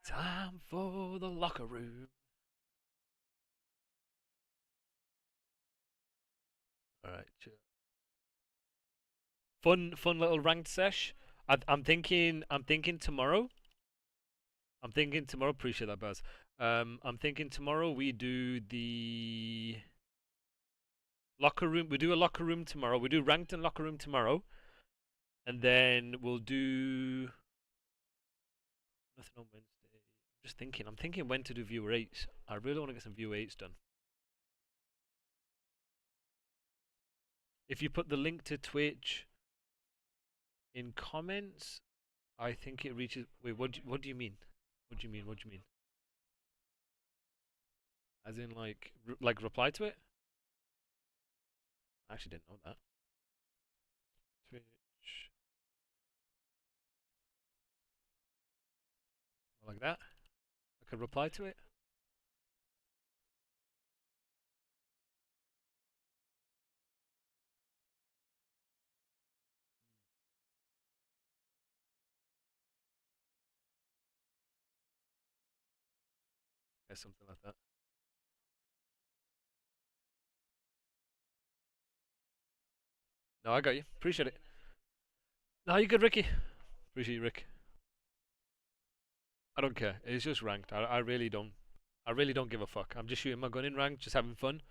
Time for the locker room. Alright, chill. Fun little ranked sesh. I'm thinking tomorrow. I'm thinking tomorrow. Appreciate that, Buzz. I'm thinking tomorrow we do the locker room. We do a locker room tomorrow. We do ranked and locker room tomorrow, and then we'll do nothing on Wednesday. I'm just thinking. I'm thinking when to do viewer 8s. I really want to get some viewer 8s done. If you put the link to Twitch in comments, I think it reaches. Wait, what do you mean? What do you mean? What do you mean? As in, like reply to it? I actually didn't know that. Twitch. Like that? I could reply to it? Yeah, something like that. No, I got you. Appreciate it. No, you good, Ricky. Appreciate you, Rick. I don't care. It's just ranked. I really don't. I really don't give a fuck. I'm just shooting my gun in ranked, just having fun.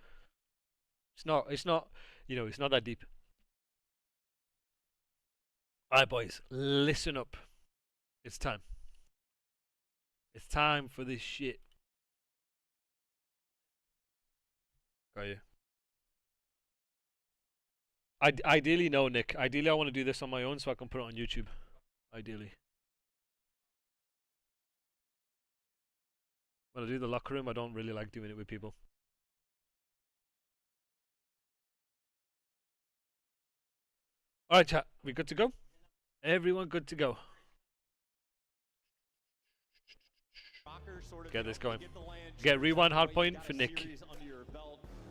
It's not, it's not that deep. Alright, boys, listen up. It's time. It's time for this shit. Got you. Ideally, no, Nick. Ideally, I want to do this on my own so I can put it on YouTube. Ideally. When I do the locker room, I don't really like doing it with people. Alright, chat. We good to go? Everyone good to go? Get this going. Get rewind hard point for Nick.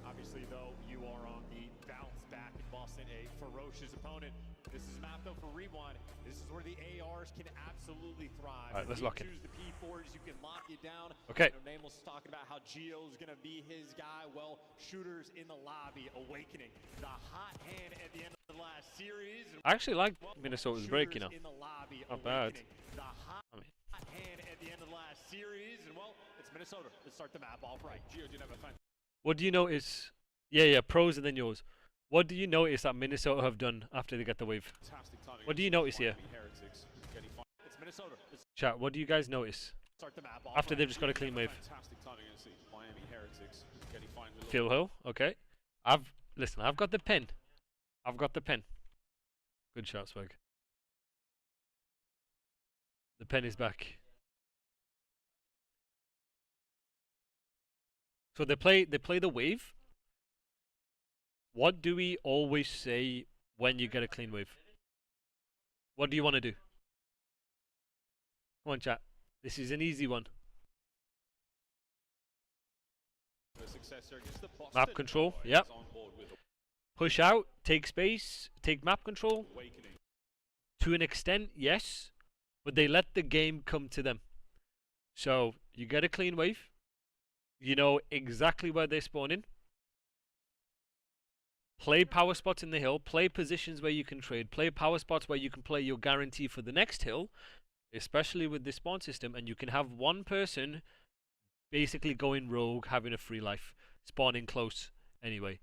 Obviously, though, you are on the bounce back in Boston, a ferocious opponent. This is mapped though for rewind. This is where the ARs can absolutely thrive. All right, let's lock in. Choose the P4s, you can lock you down. Okay. Nameless talking about how Gio's gonna be his guy. Well, shooters in the lobby awakening. The hot hand at the end of the last series. I actually like Minnesota's break, you know. Not bad. The hot hand at the end of the last series, and well, it's Minnesota. Let's start the map off right. Gio didn't have a fun. What do you notice? Yeah, pros and then yours. What do you notice that Minnesota have done after they get the wave? What do you notice here? Chat, what do you guys notice? After they've just got a clean wave. Phil Hill, okay. Listen, I've got the pen. I've got the pen. Good shot, Swag. The pen is back. So they play the wave. What do we always say when you get a clean wave? What do you want to do? Come on, chat. This is an easy one. Map control, yep. Push out, take space, take map control. To an extent, yes. But they let the game come to them. So, you get a clean wave. You know exactly where they spawn in. Play power spots in the hill. Play positions where you can trade. Play power spots where you can play your guarantee for the next hill. Especially with this spawn system. And you can have one person basically going rogue, having a free life. Spawning close anyway.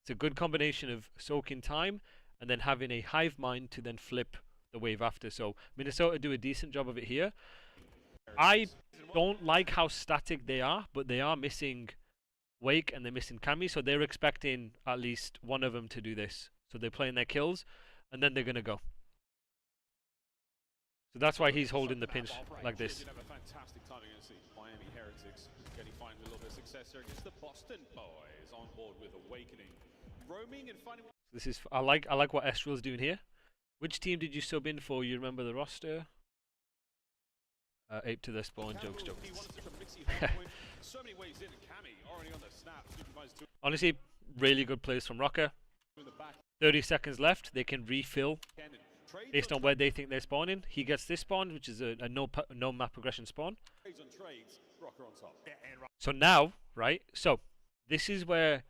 It's a good combination of soaking time and then having a hive mind to then flip the wave after. So Minnesota do a decent job of it here. I don't like how static they are, but they are missing Wake and they're missing Cammy, so they're expecting at least one of them to do this. So they're playing their kills, and then they're going to go. So that's why he's holding the pinch like this. This is I like what Estrel's doing here. Which team did you sub in for? You remember the roster? Ape to the spawn, jokes. Honestly, really good plays from Rocker. 30 seconds left. They can refill based on where they think they're spawning. He gets this spawn, which is a no map progression spawn. So now, right? So this is where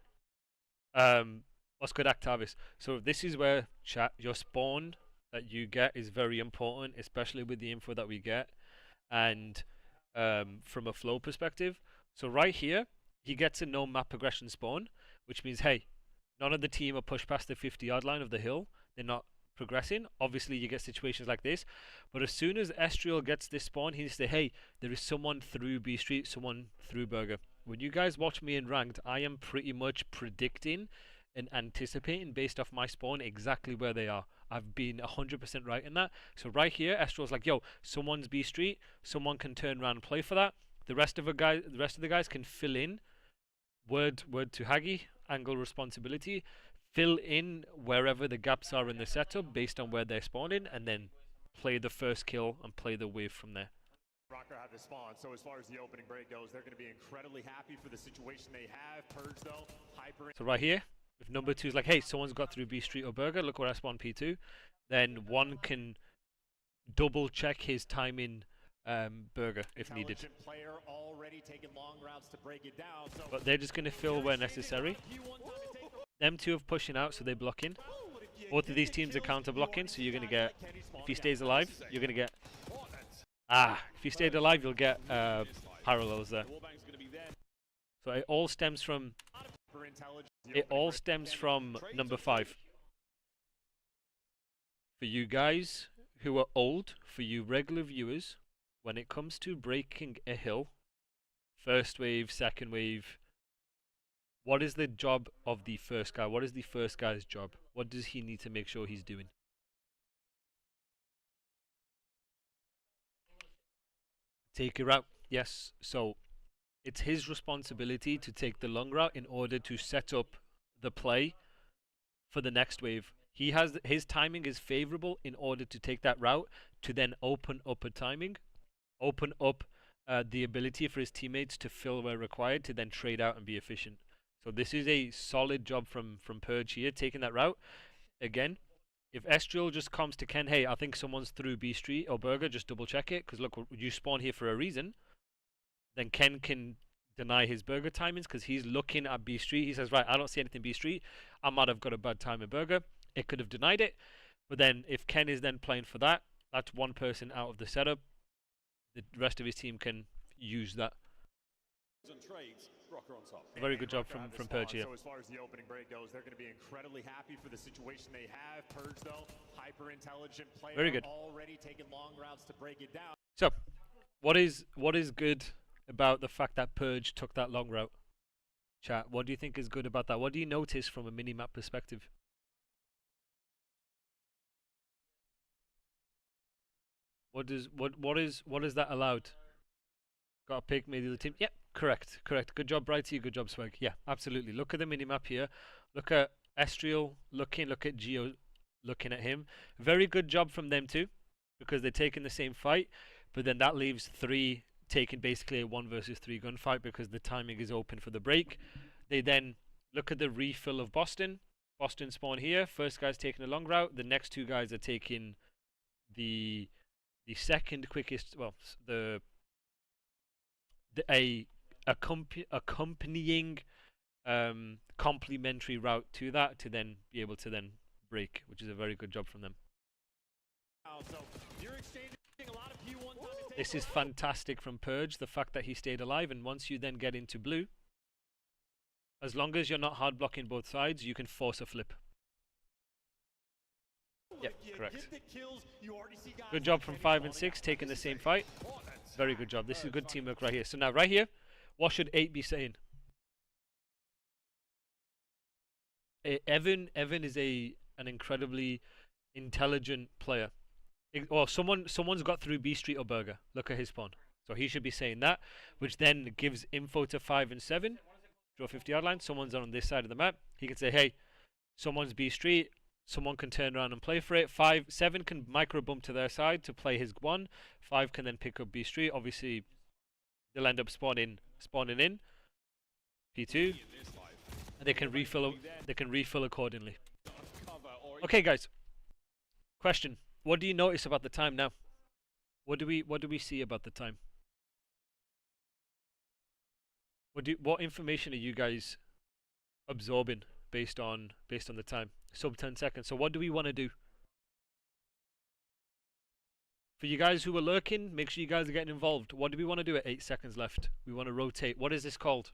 what's good Actavis. So this is where chat your spawn that you get is very important, especially with the info that we get, and from a flow perspective. So right here, he gets a no map progression spawn, which means hey, none of the team are pushed past the 50-yard line of the hill. They're not progressing. Obviously, you get situations like this, but as soon as Estriel gets this spawn, he say, hey, there is someone through B Street, someone through Burger. When you guys watch me in ranked, I am pretty much predicting and anticipating based off my spawn exactly where they are. I've been 100% right in that. So right here, Estriel's like, yo, someone's B Street, someone can turn around and play for that. The rest of the guys can fill in. Word to Haggy, angle responsibility. Fill in wherever the gaps are in the setup based on where they're spawning, and then play the first kill and play the wave from there. Rocker had the spawn, so as far as the opening break goes, they're going to be incredibly happy for the situation they have. Purge, though, hyper. So right here, if number 2 is like, hey, someone's got through B Street or Burger, look where I spawned P2, then one can double check his timing Burger if needed. But they're just going to fill where necessary. Them two are pushing out, so they're blocking. Both of these teams are counter blocking, so you're going to get, if he stays alive, you're going to get, if he stayed alive, you'll get parallels there. So it all stems from number 5. For you guys who are old, for you regular viewers, when it comes to breaking a hill, first wave, second wave, what is the job of the first guy? What is the first guy's job? What does he need to make sure he's doing? Take a route. Yes. So it's his responsibility to take the long route in order to set up the play for the next wave. He has his timing is favorable in order to take that route to then open up a timing, open up the ability for his teammates to fill where required to then trade out and be efficient. So this is a solid job from Purge here, taking that route. Again, if Estriel just comes to Ken, hey, I think someone's through B Street or Burger, just double check it, because look, you spawn here for a reason. Then Ken can deny his Burger timings because he's looking at B Street. He says, right, I don't see anything B Street. I might have got a bad time at Burger. It could have denied it. But then if Ken is then playing for that, that's one person out of the setup. The rest of his team can use that. Very good job from Purge here. So as far as the opening break goes, they're going to be incredibly happy for the situation they have. Purge, though, hyper intelligent player. Very good. Already taking long routes to break it down. So, what is good about the fact that Purge took that long route? Chat, what do you think is good about that? What do you notice from a mini-map perspective? What is that allowed? Got a pick, maybe the team. Yep, correct. Good job, Brighty. Good job, Swag. Yeah, absolutely. Look at the mini-map here. Look at Estriel looking. Look at Geo looking at him. Very good job from them too, because they're taking the same fight. But then that leaves 3 taking basically a 1 versus 3 gunfight because the timing is open for the break. They then look at the refill of Boston. Boston spawn here. First guy's taking a long route. The next 2 guys are taking the second quickest. Well, accompanying complementary route to that to then be able to then break, which is a very good job from them. This is fantastic from Purge, the fact that he stayed alive, and once you then get into blue, as long as you're not hard blocking both sides, you can force a flip. Yep, correct. Good job from 5 and 6, taking the same fight. Very good job. This is good teamwork right here. So now right here, what should 8 be saying? Evan is an incredibly intelligent player. Well, someone's got through B Street or Burger. Look at his spawn. So he should be saying that, which then gives info to 5 and 7. Draw 50-yard line. Someone's on this side of the map. He can say, hey, someone's B Street. Someone can turn around and play for it. 7 can micro bump to their side to play his 1. 5 can then pick up B Street. Obviously, they'll end up spawning in P2, and they can refill accordingly. Okay, guys. Question: What do you notice about the time now? What do we see about the time? What information are you guys absorbing based on the time? Sub 10 seconds. So what do we want to do? For you guys who are lurking, make sure you guys are getting involved. What do we want to do at 8 seconds left? We want to rotate. What is this called?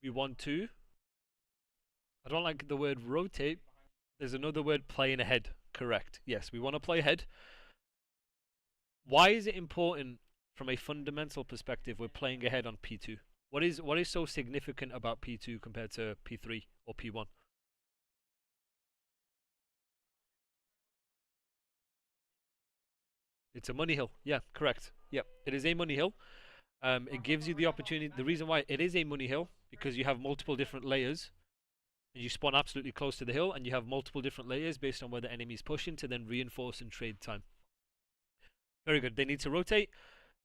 We want to. I don't like the word rotate. There's another word, playing ahead. Correct. Yes, we want to play ahead. Why is it important from a fundamental perspective we're playing ahead on P2? What is so significant about P2 compared to P3 or P1? It's a money hill. Yeah, correct. Yeah, it is a money hill. It gives you the opportunity. The reason why it is a money hill because you have multiple different layers, and you spawn absolutely close to the hill, and you have multiple different layers based on where the enemy's pushing to then reinforce and trade time. Very good. They need to rotate.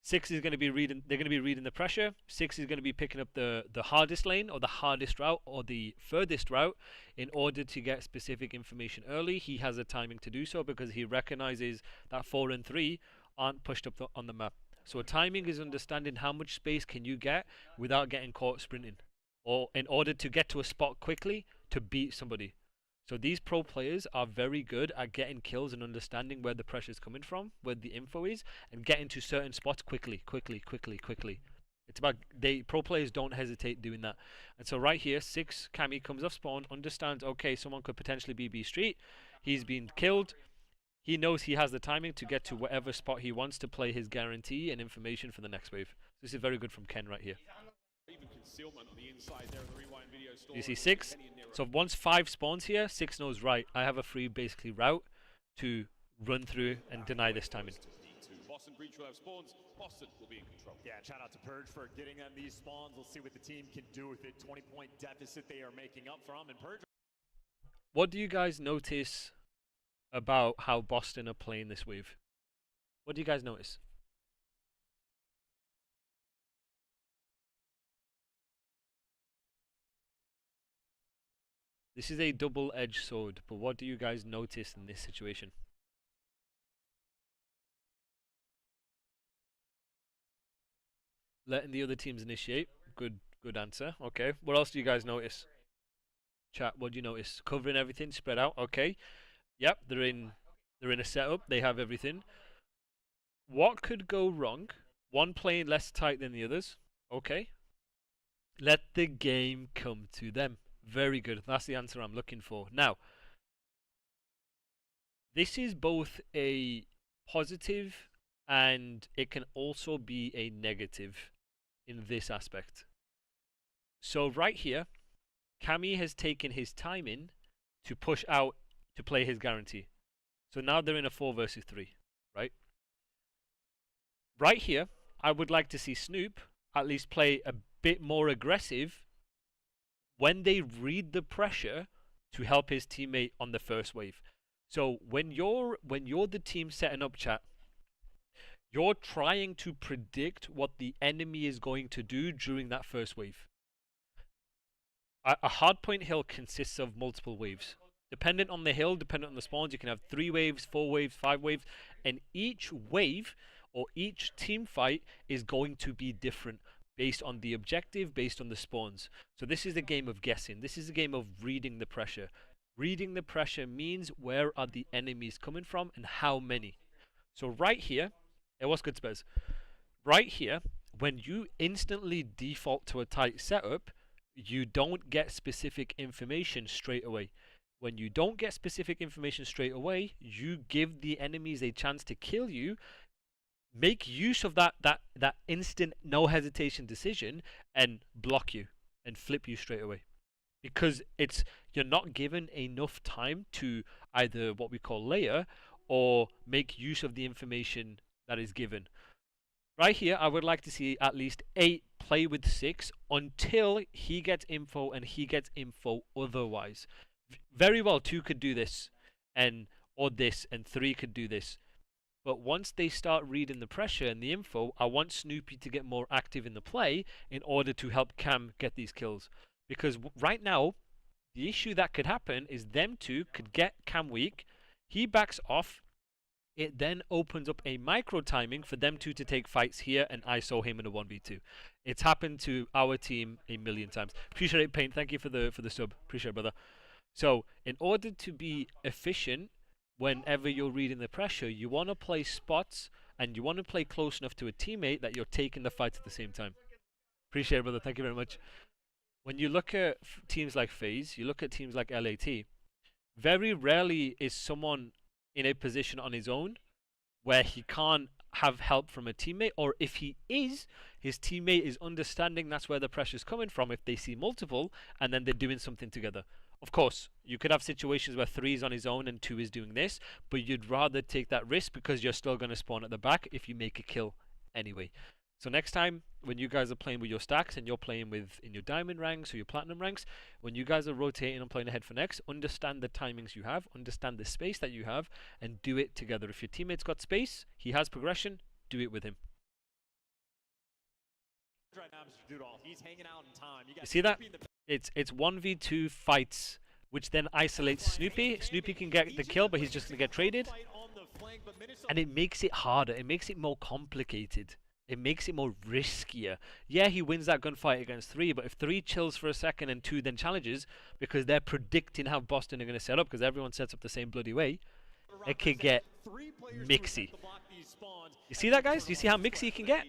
6 is going to be reading. They're going to be reading the pressure. 6 is going to be picking up the hardest lane or the hardest route or the furthest route in order to get specific information early. He has a timing to do so because he recognizes that 4 and 3 aren't pushed up on the map. So a timing is understanding how much space can you get without getting caught sprinting, or in order to get to a spot quickly to beat somebody. So these pro players are very good at getting kills and understanding where the pressure is coming from, where the info is, and getting to certain spots quickly. It's about pro players don't hesitate doing that. And so right here, 6 Cammy comes off spawn, understands, okay, someone could potentially be B Street. He's been killed. He knows he has the timing to get to whatever spot he wants to play his guarantee and information for the next wave. This is very good from Ken right here. You see 6? So once 5 spawns here, 6 knows, right, I have a free basically route to run through and deny this timing. Boston Breach will have spawns. Boston will be in control. Yeah, shout out to Purge for getting them these spawns. We'll see what the team can do with it. 20-point deficit they are making up from. And Purge. What do you guys notice about how Boston are playing this wave? What do you guys notice? This is a double-edged sword, but what do you guys notice in this situation? Letting the other teams initiate. Good answer. Okay. What else do you guys notice? Chat, what do you notice? Covering everything, spread out. Okay. Yep, they're in a setup. They have everything. What could go wrong? One playing less tight than the others. Okay. Let the game come to them. Very good. That's the answer I'm looking for. Now, this is both a positive and it can also be a negative in this aspect. So right here, Cammy has taken his time in to push out to play his guarantee. So now they're in a 4 versus 3, right? Right here, I would like to see Snoop at least play a bit more aggressive when they read the pressure to help his teammate on the first wave. So when you're the team setting up, chat, you're trying to predict what the enemy is going to do during that first wave. A hardpoint hill consists of multiple waves. Dependent on the hill, dependent on the spawns, you can have 3 waves, 4 waves, 5 waves, and each wave or each team fight is going to be different based on the objective, based on the spawns. So this is a game of guessing. This is a game of reading the pressure. Reading the pressure means where are the enemies coming from and how many. So right here, what's good, Spurs? Right here, when you instantly default to a tight setup, you don't get specific information straight away. When you don't get specific information straight away, you give the enemies a chance to kill you. Make use of that instant no hesitation decision and block you and flip you straight away, because you're not given enough time to either what we call layer or make use of the information that is given. Right here, I would like to see at least 8 play with 6 until he gets info and he gets info otherwise. Very well, 2 could do this, or this, and 3 could do this. But once they start reading the pressure and the info, I want Snoopy to get more active in the play in order to help Cam get these kills. Because right now, The issue that could happen is them two could get Cam weak. He backs off. It then opens up a micro timing for them two to take fights here, and I saw him in a 1v2. It's happened to our team a million times. Appreciate it, Paint. Thank you for the sub. Appreciate it, brother. So, in order to be efficient, whenever you're reading the pressure, you want to play spots and you want to play close enough to a teammate that you're taking the fight at the same time. Appreciate it, brother. Thank you very much. When you look at teams like FaZe, you look at teams like LAT, very rarely is someone in a position on his own where he can't have help from a teammate, or if he is, his teammate is understanding that's where the pressure's coming from if they see multiple and then they're doing something together. Of course, you could have situations where 3 is on his own and 2 is doing this, but you'd rather take that risk because you're still going to spawn at the back if you make a kill anyway. So next time when you guys are playing with your stacks and you're playing with in your diamond ranks or your platinum ranks, when you guys are rotating and playing ahead for next, understand the timings you have, understand the space that you have, and do it together. If your teammate's got space, he has progression, do it with him. Right now, Mr. Doodle, he's hanging out in time. You see that? It's 1v2 fights, which then isolates Snoopy. Snoopy can get the kill, but he's just going to get traded. And it makes it harder. It makes it more complicated. It makes it more riskier. Yeah, he wins that gunfight against 3, but if 3 chills for a second and 2 then challenges, because they're predicting how Boston are going to set up, because everyone sets up the same bloody way, it could get mixy. You see that, guys? You see how mixy it can get?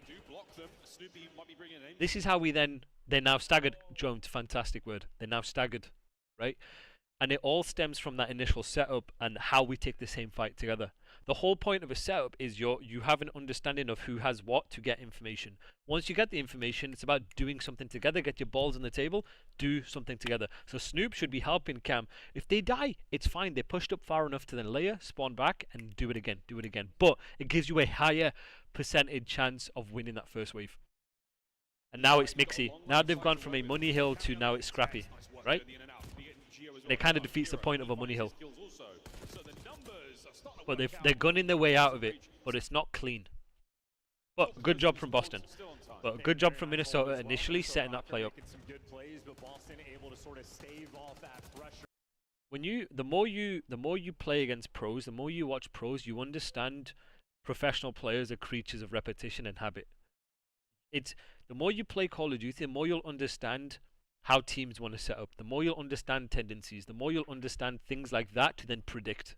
This is how we then... They're now staggered. Jones, fantastic word. They're now staggered, right? And it all stems from that initial setup and how we take the same fight together. The whole point of a setup is you have an understanding of who has what to get information. Once you get the information, it's about doing something together. Get your balls on the table, do something together. So Snoop should be helping Cam. If they die, it's fine. They pushed up far enough to then layer, spawn back, and do it again, do it again. But it gives you a higher percentage chance of winning that first wave. And now it's mixy. Now they've gone from a money hill to now it's scrappy, right? And it kind of defeats the point of a money hill. But they're gunning their way out of it, but it's not clean. But good job from Boston. But good job from Minnesota initially setting that play up. The more you play against pros, the more you watch pros, you understand professional players are creatures of repetition and habit. The more you play Call of Duty, the more you'll understand how teams want to set up. The more you'll understand tendencies. The more you'll understand things like that to then predict.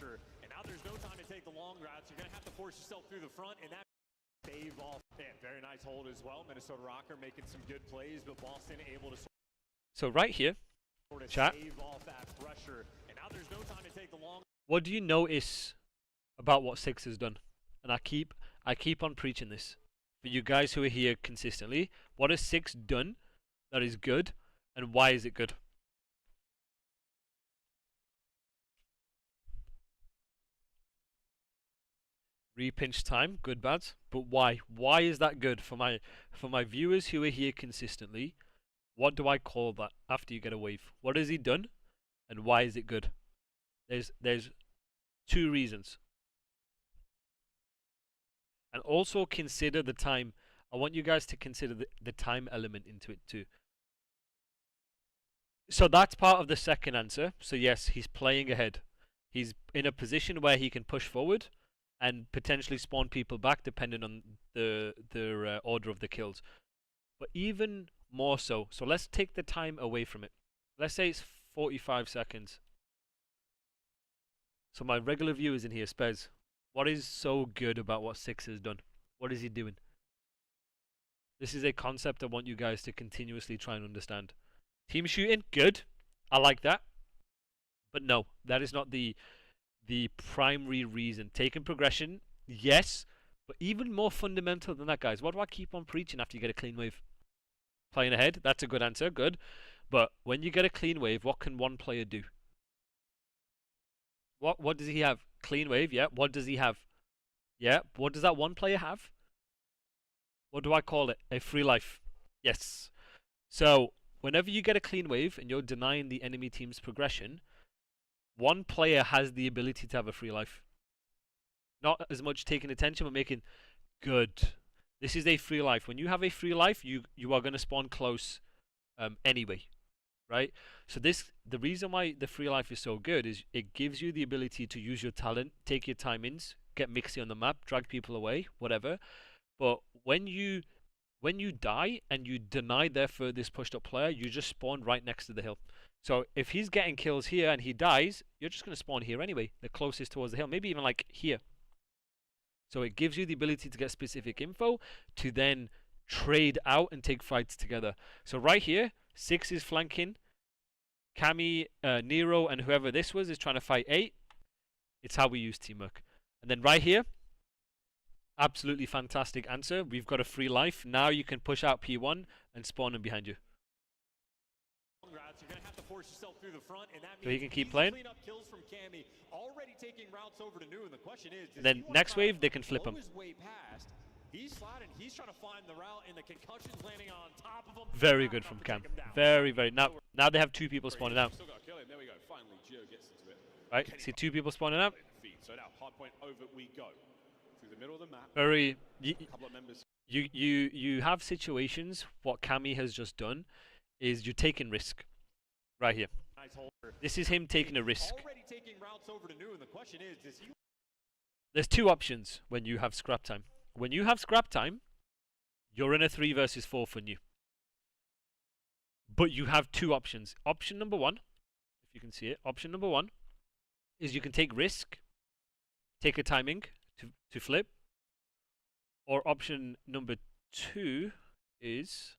And now there's no time to take the long routes. You're going to have to force yourself through the front, and that save off. Very nice hold as well. Minnesota Rocker making some good plays, but Boston able to so right here, chat. Save off that pressure. And now there's no time to take the long. What do you notice about what Six has done? And I keep on preaching this for you guys who are here consistently. What has Six done that is good, and why is it good? Repinch time, good, bad, but why? Why is that good for my viewers who are here consistently? What do I call that after you get a wave? What has he done, and why is it good? There's 2 reasons. And also consider the time. I want you guys to consider the time element into it too. So that's part of the second answer. So yes, he's playing ahead. He's in a position where he can push forward and potentially spawn people back depending on the order of the kills. But even more so let's take the time away from it. Let's say it's 45 seconds. So my regular viewers in here, Spez, what is so good about what Six has done? What is he doing? This is a concept I want you guys to continuously try and understand. Team shooting, good. I like that. But no, that is not the primary reason. Taking progression, yes. But even more fundamental than that, guys. What do I keep on preaching after you get a clean wave? Playing ahead, that's a good answer, good. But when you get a clean wave, what can one player do? What does he have? Clean wave, yeah. What does he have? Yeah, what does that one player have? What do I call it? A free life. Yes. So, whenever you get a clean wave and you're denying the enemy team's progression, one player has the ability to have a free life. Not as much taking attention, but making good. This is a free life. When you have a free life, you are going to spawn close anyway. right? So the reason why the free life is so good is it gives you the ability to use your talent, take your timings, get mixy on the map, drag people away, whatever. But when you die and you deny their furthest pushed up player, you just spawn right next to the hill. So if he's getting kills here and he dies, you're just going to spawn here anyway, the closest towards the hill, maybe even like here. So it gives you the ability to get specific info to then trade out and take fights together. So right here, 6 is flanking. Cammy, Nero, and whoever this was is trying to fight 8. It's how we use teamwork. And then right here, absolutely fantastic answer. We've got a free life. Now you can push out P1 and spawn them behind you. You're gonna have to force yourself through the front, and that means So he can keep playing. clean up kills from Cammy, already taking routes over to New, and the question is, And then next wave, they can flip him. He's sliding, he's trying to find the route, and the concussion's landing on top of him. Very good from Cam. Very, very. Now they have 2 people spawning out. Still got to kill him. There we go. Finally, Gio gets into it. Right? See 2 people spawning out. So now hard point over we go. Through the middle of the map. Very. Couple of members. You have situations. What Cammy has just done is you're taking risk. Right here. This is him taking a risk. Already taking routes over to New, and the question is, does he... There's 2 options when you have scrap time. When you have scrap time, you're in a 3 versus 4 for New. But you have 2 options. Option number 1, if you can see it, option number 1 is you can take risk, take a timing to flip. Or option number 2 is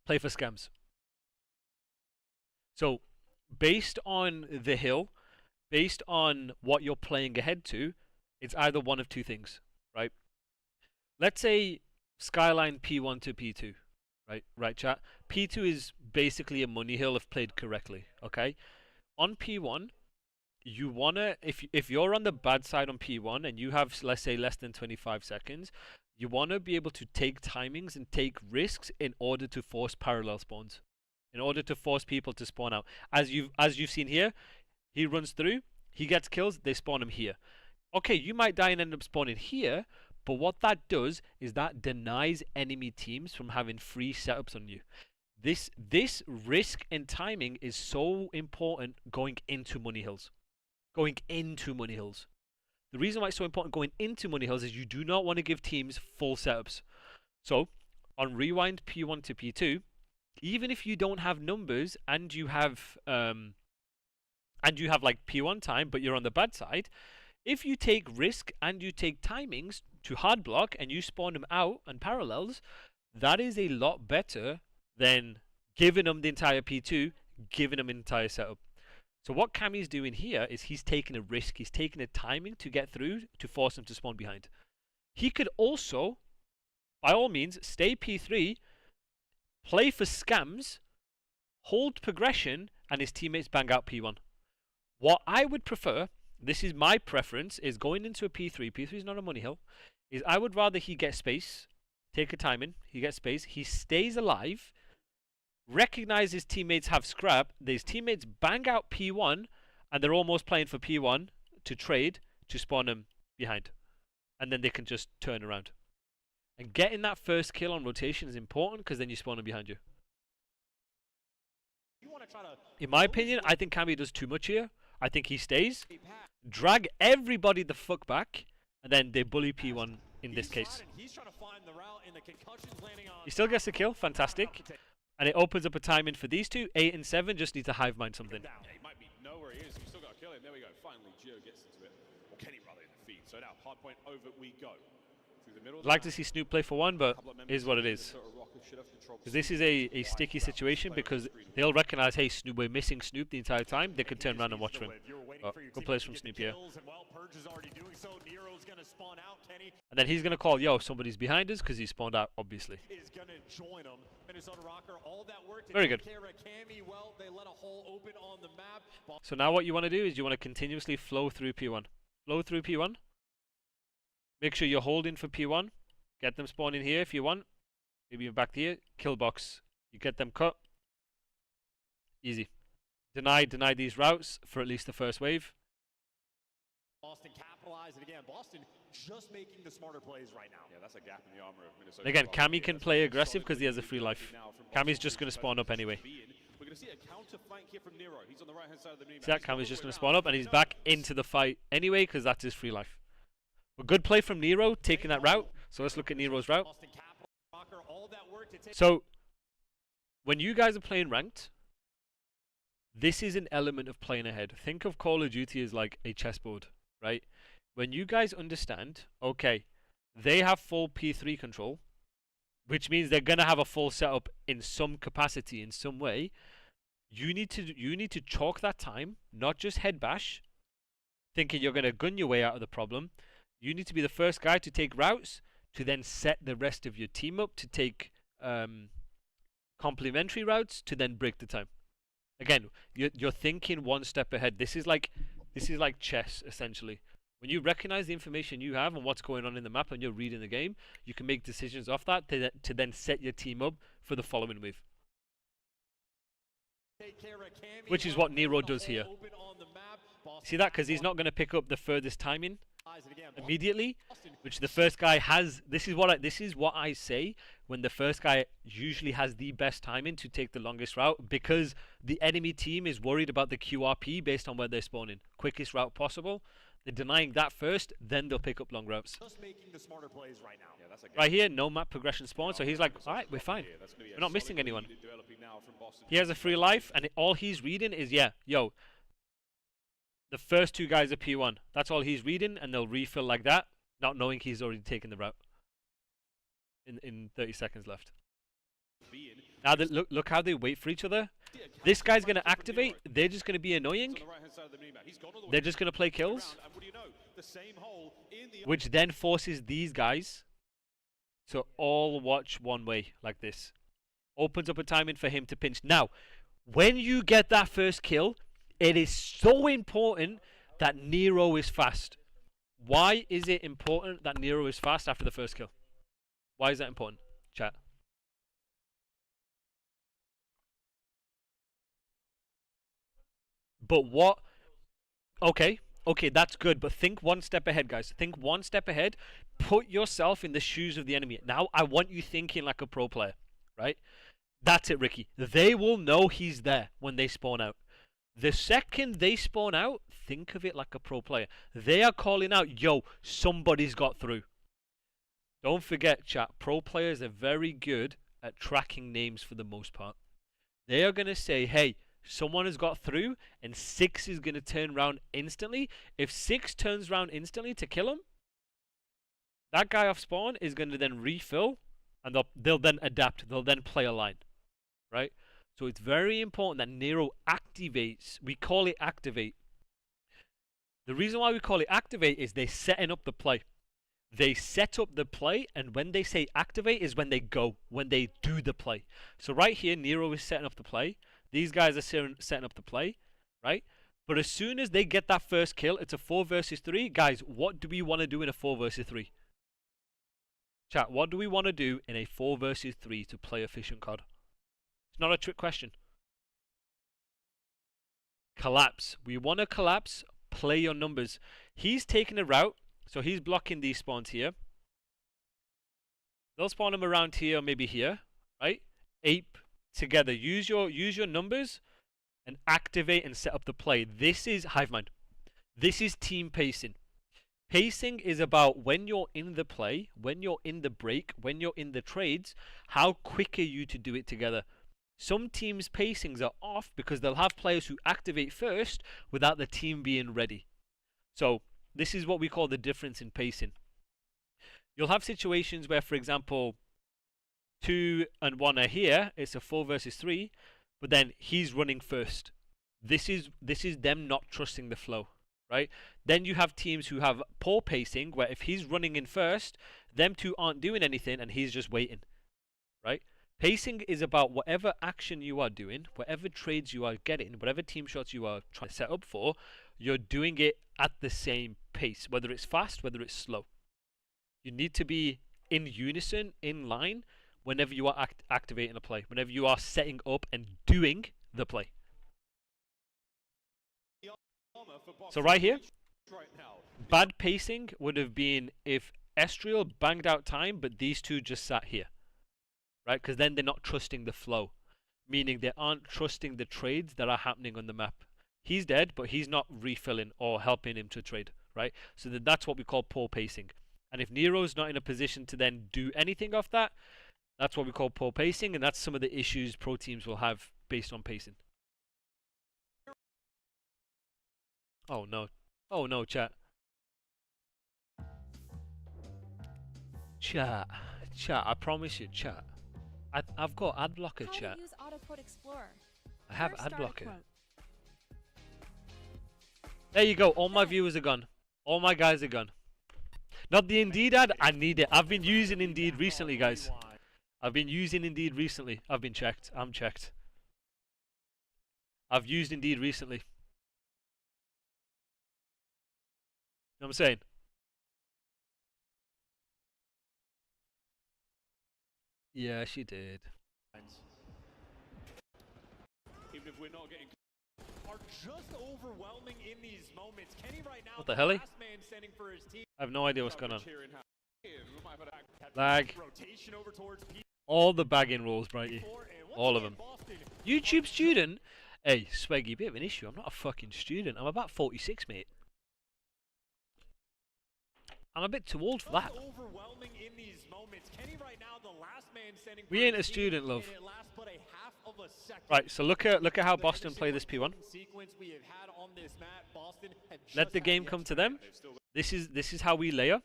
play for scams. So, based on the hill, based on what you're playing ahead to, it's either one of 2 things, right? Let's say Skyline P1 to P2, right? Right, chat? P2 is basically a money hill if played correctly, okay? On P1, you wanna, if you're on the bad side on P1 and you have, let's say, less than 25 seconds, you wanna be able to take timings and take risks in order to force parallel spawns, in order to force people to spawn out. As you've seen here, he runs through, he gets kills, they spawn him here. Okay, you might die and end up spawning here, but what that does is that denies enemy teams from having free setups on you. This risk and timing is so important going into money hills. Going into money hills. The reason why it's so important going into money hills is you do not want to give teams full setups. So, on rewind P1 to P2, even if you don't have numbers and you have like P1 time, but you're on the bad side, if you take risk and you take timings to hard block and you spawn them out and parallels, that is a lot better than giving them the entire P2, giving them an entire setup. So what Cammy's doing here is he's taking a risk, he's taking a timing to get through to force them to spawn behind. He could also, by all means, stay P3, play for scams, hold progression, and his teammates bang out P1. What I would prefer, this is my preference, is going into a P3. P3 is not a money hill. Is I would rather he get space, take a timing, he gets space, he stays alive, recognize his teammates have scrap, his teammates bang out P1, and they're almost playing for P1 to trade to spawn him behind. And then they can just turn around. And getting that first kill on rotation is important because then you spawn him behind you. In my opinion, I think Cammy does too much here. I think he stays, drag everybody the fuck back, and then they bully P1 in this case. He still gets the kill, fantastic. And it opens up a timing for these two. 8 and 7 just need to hive mind something. Yeah, he might be know where he is. You still got to kill him. There we go. Finally, Gio gets into it. Or Kenny rather in the feed. So now hard point over we go. Through the middle. I'd like to see Snoop play for one, but it is what it is. Because this is a sticky situation because they'll recognize, hey, Snoop, we're missing Snoop the entire time. They could turn around and watch for him. Good plays from Snoop here. And then he's going to call, yo, somebody's behind us because he spawned out, obviously. Very good. So now what you want to do is you want to continuously flow through P1. Flow through P1. Make sure you're holding for P1. Get them spawning here if you want. Maybe even back here. Kill box. You get them cut. Easy. Deny these routes for at least the first wave. Boston capitalized it again. Boston just making the smarter plays right now. Yeah, that's a gap in the armor of Minnesota. And again, Cammy can play aggressive because he has a free life. Now from Cammy's just going to spawn up anyway. We're going to see a counter flank here from Nero. He's on the right-hand side of the mini-map. See that? Cammy's just going to spawn up, and he's back into the fight anyway, because that's his free life. But good play from Nero, taking that route. So let's look at Nero's route. So, when you guys are playing ranked, this is an element of playing ahead. Think of Call of Duty as like a chessboard, right? When you guys understand, okay, they have full P3 control, which means they're gonna have a full setup in some capacity, in some way. You need to chalk that time, not just head bash, thinking you're gonna gun your way out of the problem. You need to be the first guy to take routes, to then set the rest of your team up to take complementary routes, to then break the time. Again, you're thinking one step ahead. This is like chess, essentially. When you recognize the information you have and what's going on in the map and you're reading the game, you can make decisions off that to then set your team up for the following move. Which is what Nero does here. See that? Because he's not going to pick up the furthest timing immediately, which the first guy has. This is what I say when the first guy usually has the best timing to take the longest route, because the enemy team is worried about the QRP based on where they're spawning. Quickest route possible. They're denying that first, then they'll pick up long routes. Just making the smarter plays right now. Yeah, that's right here, no map progression spawn, so he's like, alright, we're fine. We're not missing anyone. He has a free life, and all he's reading is, yeah, yo, the first two guys are P1. That's all he's reading, and they'll refill like that, not knowing he's already taken the route. In 30 seconds left. Now, look how they wait for each other. This guy's going to activate. They're just going to be annoying. They're just going to play kills. Which then forces these guys to all watch one way, like this. Opens up a timing for him to pinch. Now, when you get that first kill, it is so important that Nero is fast. Why is it important that Nero is fast after the first kill? Why is that important? Chat. But what? Okay, that's good. But think one step ahead, guys. Think one step ahead. Put yourself in the shoes of the enemy. Now, I want you thinking like a pro player, right? That's it, Ricky. They will know he's there when they spawn out. The second they spawn out, think of it like a pro player. They are calling out, yo, somebody's got through. Don't forget, chat, pro players are very good at tracking names for the most part. They are going to say, hey, someone has got through, and 6 is going to turn around instantly. If 6 turns around instantly to kill him, that guy off spawn is going to then refill, and they'll then adapt. They'll then play a line, right? So it's very important that Nero activates. We call it activate. The reason why we call it activate is they're setting up the play. They set up the play, and when they say activate is when they go, when they do the play. So right here, Nero is setting up the play. These guys are setting up the play, right? But as soon as they get that first kill, it's a 4 versus 3. Guys, what do we want to do in a 4 versus 3? Chat, what do we want to do in a 4 versus 3 to play efficient COD? It's not a trick question. Collapse. We want to collapse, play your numbers. He's taking a route. So he's blocking these spawns here. They'll spawn them around here or maybe here, right? Ape together. Use your numbers and activate and set up the play. This is hive mind. This is team pacing. Pacing is about when you're in the play, when you're in the break, when you're in the trades, how quick are you to do it together? Some teams' pacings are off because they'll have players who activate first without the team being ready. So this is what we call the difference in pacing. You'll have situations where, for example, 2 and 1 are here. It's a 4 versus 3, but then he's running first. This is them not trusting the flow, right? Then you have teams who have poor pacing, where if he's running in first, them two aren't doing anything and he's just waiting, right? Pacing is about whatever action you are doing, whatever trades you are getting, whatever team shots you are trying to set up for, you're doing it at the same pace, whether it's fast, whether it's slow. You need to be in unison, in line, whenever you are activating a play, whenever you are setting up and doing the play. So right here, bad pacing would have been if Estriel banged out time, but these two just sat here. right? Because then they're not trusting the flow, meaning they aren't trusting the trades that are happening on the map. He's dead, but he's not refilling or helping him to trade, right? So that's what we call poor pacing. And if Nero's not in a position to then do anything off that, that's what we call poor pacing, and that's some of the issues pro teams will have based on pacing. Oh no. Oh no, chat. Chat. Chat, I promise you, chat. I've got ad blocker, How chat. to use AutoQuote Explorer. I have First, ad start a blocker. quote. There you go. All my viewers are gone. All my guys are gone. Not the Indeed ad. I need it. I've been using Indeed recently, guys. I've been using Indeed recently. I've been checked. I'm checked. I've used Indeed recently. You know what I'm saying? Yeah, she did. Even if we're not getting are just overwhelming in these moments. Kenny right now, What the hell? last man standing for his team. I have no idea what's going on. Here in house. Lag. Rotation over towards All the bagging rules, Brighty. P4, and once All of again, them. Boston YouTube student? Hey, Swaggy, bit of an issue. I'm not a fucking student. I'm about 46, mate. I'm a bit too old for that. overwhelming in these moments. Kenny right now, the last man standing for We ain't a his team, student, love. and it lasts but a half of a second. Right, so look at how Boston play this P1. Sequence we have had on this map. Boston had Let just the had game come to them. They've still This is how we layer.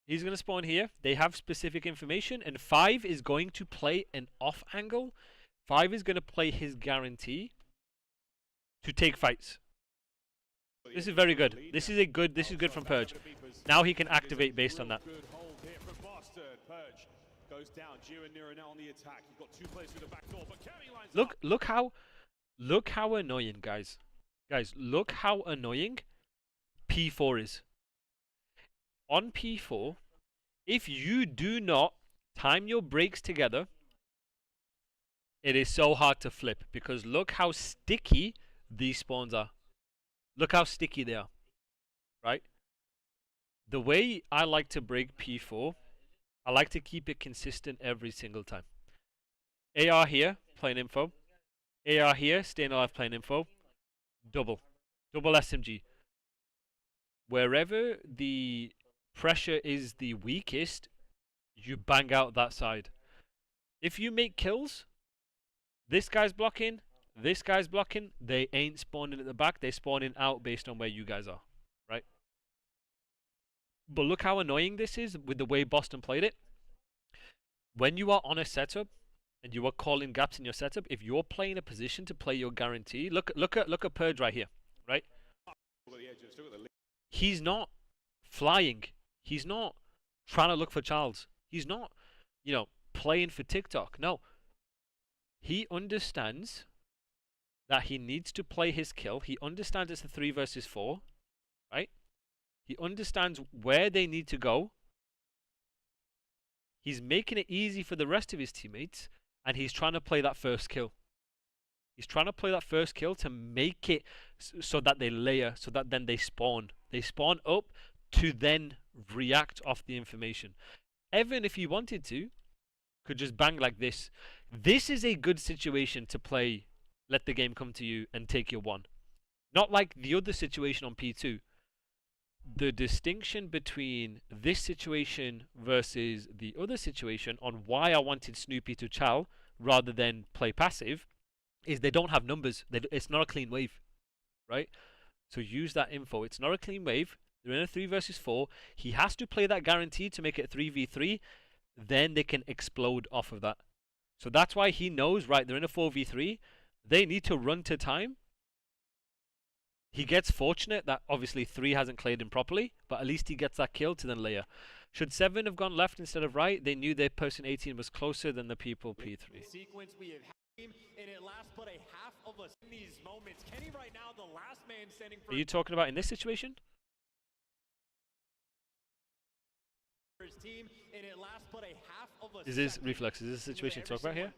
He's going to spawn here. They have specific information, and 5 is going to play an off angle. 5 is going to play his guarantee to take fights. This is very good. This is good from Purge. Now he can activate based on that. Good hold here from Boston. Purge goes down. Gio and Nero now on the attack. You've got two players through the back door, but Kenny lines up. Look how annoying, guys. Guys, look how annoying P4 is. On P4, if you do not time your breaks together, it is so hard to flip, because look how sticky these spawns are. Look how sticky they are, right? The way I like to break P4, I like to keep it consistent every single time. AR here, playing info. AR here, staying alive, playing info. Double SMG. Wherever the pressure is the weakest, you bang out that side. If you make kills, this guy's blocking, they ain't spawning at the back, they're spawning out based on where you guys are, right? But look how annoying this is with the way Boston played it. When you are on a setup and you are calling gaps in your setup, if you're playing a position to play your guarantee, look at Purge right here, right? He's not flying. He's not trying to look for Charles. He's not, playing for TikTok. No. He understands that he needs to play his kill. He understands it's a 3 versus 4, right? He understands where they need to go. He's making it easy for the rest of his teammates, and he's trying to play that first kill. He's trying to play that first kill to make it so that they layer, so that then they spawn. They spawn up to then react off the information. Evan, if he wanted to, could just bang like this. This is a good situation to play, let the game come to you and take your one. Not like the other situation on P2. The distinction between this situation versus the other situation on why I wanted Snoopy to Chal rather than play passive is they don't have numbers. It's not a clean wave, right? So use that info. It's not a clean wave. They're in a 3 versus 4. He has to play that guarantee to make it 3v3. Then they can explode off of that. So that's why he knows, right, they're in a 4v3. They need to run to time. He gets fortunate that obviously 3 hasn't cleared him properly, but at least he gets that kill to then layer. Should 7 have gone left instead of right, they knew their person 18 was closer than the people P3. Sequence we have had, and it lasts but a half of us in these moments. Kenny right now, the last man standing for Are you talking about in this situation? his team, and it lasts but a half of a Is this second. Reflex? Is this the situation you talk about here?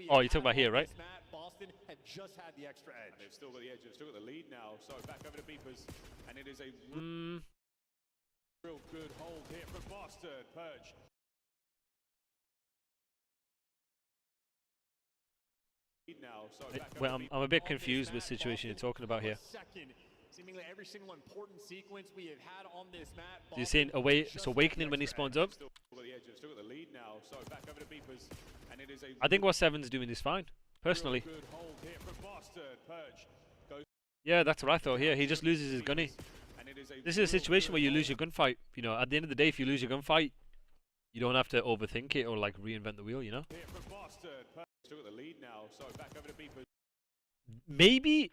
Oh, you talk about here, right? Boston had just had the extra edge. They've still got the edge. They've still got the lead now. So back over to Beepers, and it is a real good hold here from Boston. Purge Well, I'm a bit confused with the situation you're talking about here. Seemingly every single important sequence we have had on this map. So you're saying awakening when he spawns up? I think what Seven's doing is fine, personally. Yeah, that's what I thought here. He just loses his gunny. This is a situation where you lose your gunfight. You know, at the end of the day, if you lose your gunfight, you don't have to overthink it or like reinvent the wheel, you know? Maybe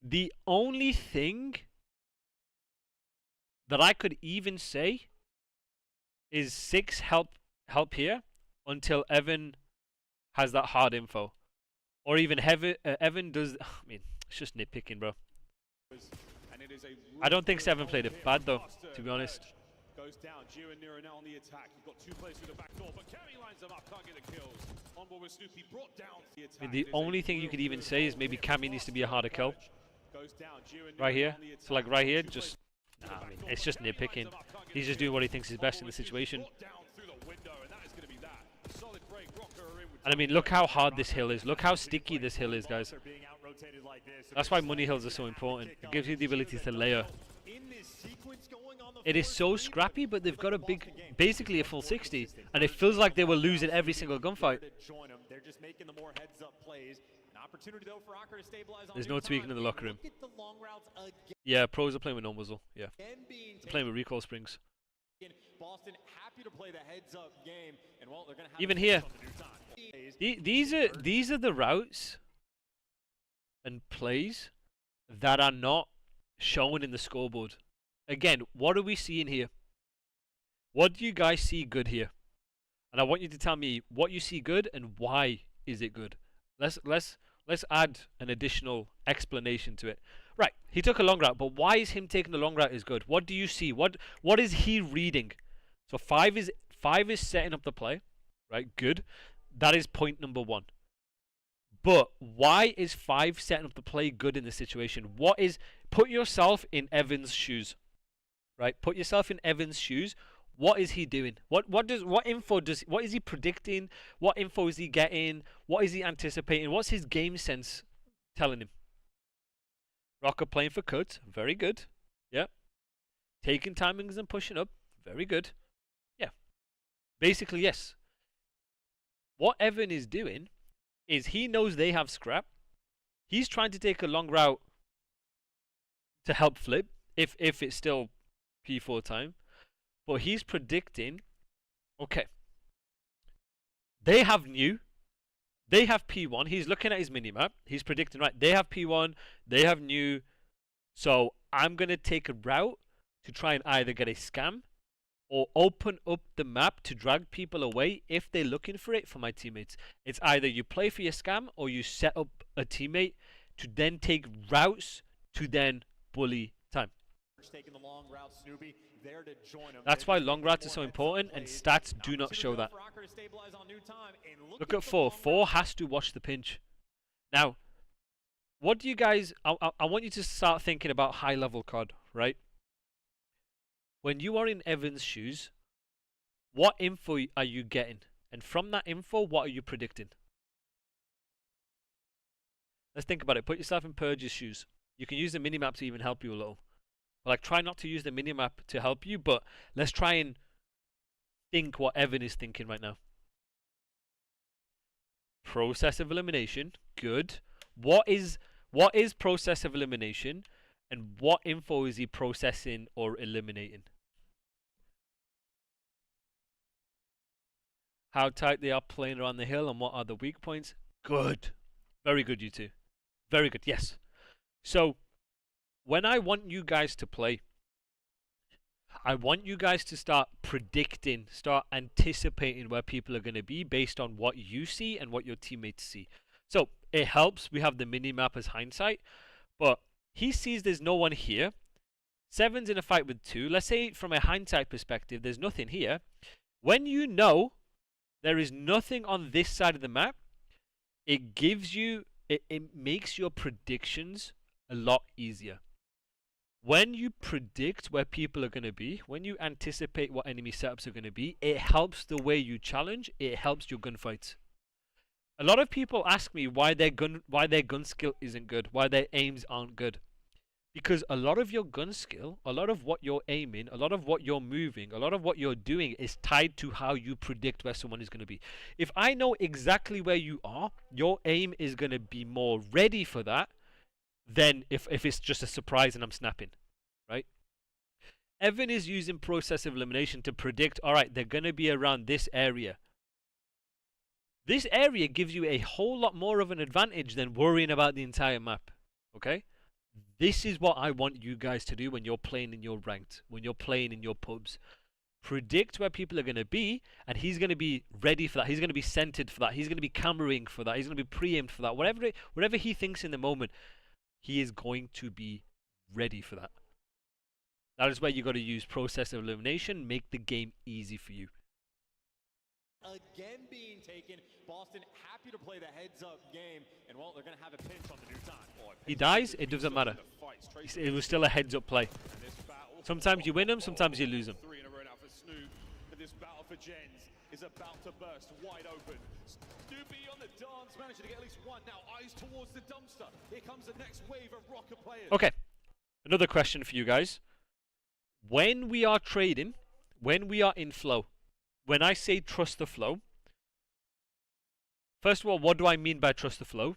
the only thing that I could even say is 6 help here until Evan has that hard info. Or even Evan does... I mean, it's just nitpicking, bro. I don't think 7 played it bad, though, to be honest. Goes down, Gio and Nero now on the attack. You've got 2 players through the back door, but Cammy lines them up, can't get the kills. On board with Snoopy, brought down the attack. I mean, the only thing you could even say is maybe Cammy needs to be a harder kill. Right here. So, like, right here, just... Nah, I mean, it's just nitpicking. He's just doing what he thinks is best in the situation. And I mean, look how hard this hill is. Look how sticky this hill is, guys. That's why money hills are so important. It gives you the ability to layer. It is so scrappy, but they've got a big, basically a full 60, and it feels like they were losing every single gunfight. There's no tweaking in the locker room. Yeah, pros are playing with no muzzle. Yeah, they're playing with recoil springs. Boston happy to play the heads-up game, and well, they're gonna have even here, these are the routes and plays that are not shown in the scoreboard. Again, what are we seeing here? What do you guys see good here? And I want you to tell me what you see good and why is it good. Let's add an additional explanation to it. Right, he took a long route, but why is him taking the long route is good? What do you see? What is he reading? So 5 is setting up the play, right? Good. That is point number 1. But why is 5 setting up the play good in this situation? Put yourself in Evan's shoes. Right? Put yourself in Evan's shoes. What is he doing? What is he predicting? What info is he getting? What is he anticipating? What's his game sense telling him? Rocker playing for cut, very good. Yeah. Taking timings and pushing up, very good. Yeah. Basically, yes. What Evan is doing is he knows they have scrap. He's trying to take a long route to help flip, if it's still P4 time. But he's predicting, okay, they have new, they have P1. He's looking at his minimap. He's predicting, right, they have P1, they have new. So I'm going to take a route to try and either get a scam or open up the map to drag people away if they're looking for it for my teammates. It's either you play for your scam or you set up a teammate to then take routes to then bully time. Taking the long route, Snoopy there to join him. That's why long routes are so important, and stats do not show that. Look at 4. 4 has to watch the pinch. Now, what do you guys... I want you to start thinking about high-level COD, right? When you are in Evan's shoes, what info are you getting? And from that info, what are you predicting? Let's think about it. Put yourself in Purge's shoes. You can use the minimap to even help you a little. But like, try not to use the minimap to help you, but let's try and think what Evan is thinking right now. Process of elimination, good. What is process of elimination, and what info is he processing or eliminating? How tight they are playing around the hill, and what are the weak points? Good. Very good, you two. Very good, yes. So, when I want you guys to play, I want you guys to start predicting, start anticipating where people are going to be based on what you see and what your teammates see. So it helps. We have the mini-map as hindsight, but he sees there's no one here. 7's in a fight with 2. Let's say from a hindsight perspective, there's nothing here. When you know there is nothing on this side of the map, it gives you, it makes your predictions a lot easier. When you predict where people are going to be, when you anticipate what enemy setups are going to be, it helps the way you challenge, it helps your gunfights. A lot of people ask me why their gun skill isn't good, why their aims aren't good. Because a lot of your gun skill, a lot of what you're aiming, a lot of what you're moving, a lot of what you're doing is tied to how you predict where someone is going to be. If I know exactly where you are, your aim is going to be more ready for that than if it's just a surprise and I'm snapping, right? Evan is using process of elimination to predict, all right, they're going to be around this area. This area gives you a whole lot more of an advantage than worrying about the entire map, okay? This is what I want you guys to do when you're playing in your ranked, when you're playing in your pubs. Predict where people are going to be, and he's going to be ready for that. He's going to be centered for that. He's going to be cameraing for that. He's going to be pre-aimed for that. Whatever he thinks in the moment, he is going to be ready for that. That is where you got to use process of elimination, make the game easy for you. Again being taken. Boston happy to play the heads-up game, and well, they're going to have a pinch on the new time. He dies, it doesn't matter. It was still a heads-up play. Sometimes you win them, sometimes you lose them. 3 in a row now for Snoop, but this battle for Gens is about to burst wide open. Snoopy on the dance, managing to get at least one. Now eyes towards the dumpster. Here comes the next wave of Rocket players. Okay, another question for you guys. When we are trading, when we are in flow, when I say trust the flow, first of all, what do I mean by trust the flow?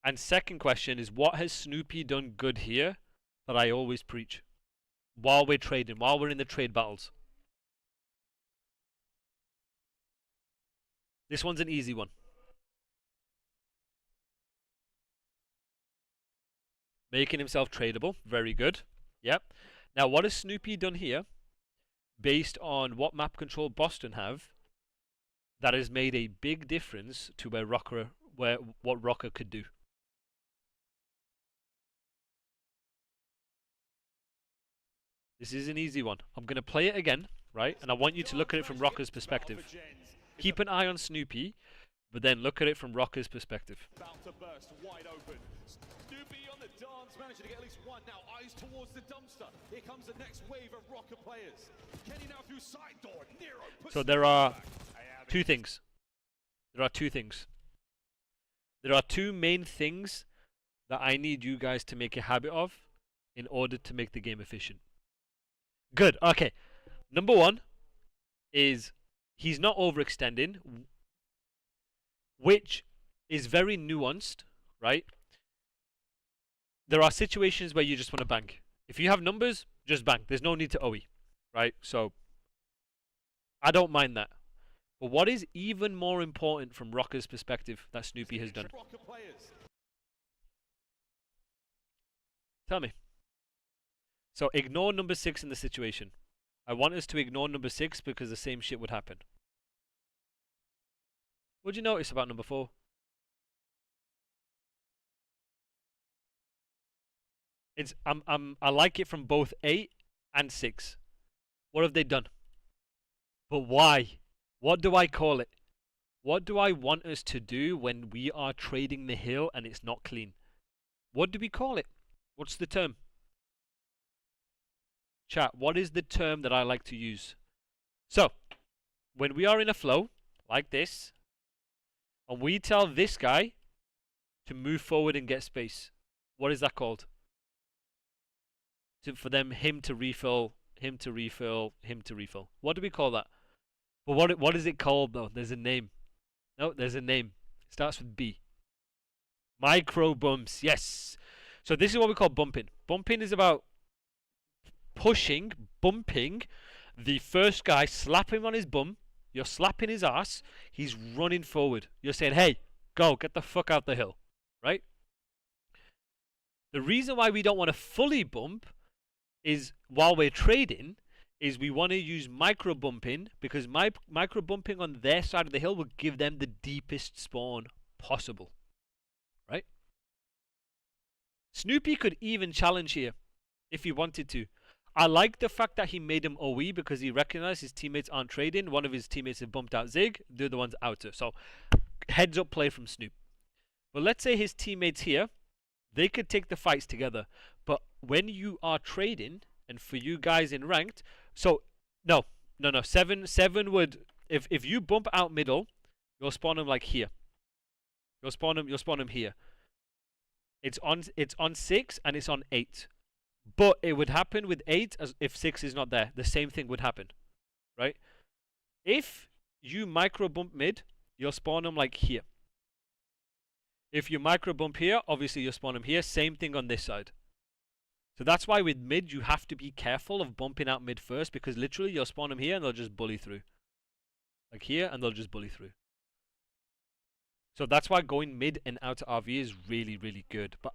And second question is, what has Snoopy done good here that I always preach? While we're trading, while we're in the trade battles. This one's an easy one. Making himself tradable, very good. Yep. Now, what has Snoopy done here, based on what map control Boston have, that has made a big difference to what Rocker could do? This is an easy one. I'm going to play it again, right? And I want you to look at it from Rocker's perspective. Keep an eye on Snoopy, but then look at it from Rocker's perspective. About to burst wide open. Snoopy on the dance, managing to get at least one. Now eyes towards the dumpster. Here comes the next wave of Rocket players. Kenny now through side door. Nero puts So there are two things. There are two things. There are two main things that I need you guys to make a habit of in order to make the game efficient. Good. Okay. Number one is he's not overextending, which is very nuanced, right? There are situations where you just want to bank. If you have numbers, just bank. There's no need to OE, right? So I don't mind that. But what is even more important from Rocker's perspective that Snoopy has done? Tell me. So ignore number 6 in the situation. I want us to ignore number 6 because the same shit would happen. What do you notice about number 4? I like it from both 8 and 6. What have they done? But why? What do I call it? What do I want us to do when we are trading the hill and it's not clean? What do we call it? What's the term? Chat, what is the term that I like to use? So, when we are in a flow, like this, and we tell this guy to move forward and get space, what is that called? Him to refill. What do we call that? But what is it called though? There's a name. No, there's a name. It starts with B. Micro bumps, yes. So this is what we call bumping. Bumping is about bumping the first guy, slap him on his bum. You're slapping his ass. He's running forward. You're saying, hey, go, get the fuck out the hill. Right? The reason why we don't want to fully bump is while we're trading, is we want to use micro bumping because micro bumping on their side of the hill will give them the deepest spawn possible. Right? Snoopy could even challenge here if he wanted to. I like the fact that he made him OE because he recognized his teammates aren't trading. One of his teammates have bumped out Zig, the other one's outer. So, heads up play from Snoop. But let's say his teammates here, they could take the fights together. But when you are trading, and for you guys in ranked, so, no. 7 would, if you bump out middle, you'll spawn him like here. You'll spawn them here. It's on 6 and it's on 8. But it would happen with 8 as if 6 is not there. The same thing would happen, right? If you micro bump mid, you'll spawn them like here. If you micro bump here, obviously you'll spawn them here. Same thing on this side. So that's why with mid, you have to be careful of bumping out mid first, because literally you'll spawn them here and they'll just bully through. Like here, and they'll just bully through. So that's why going mid and out to RV is really, really good. But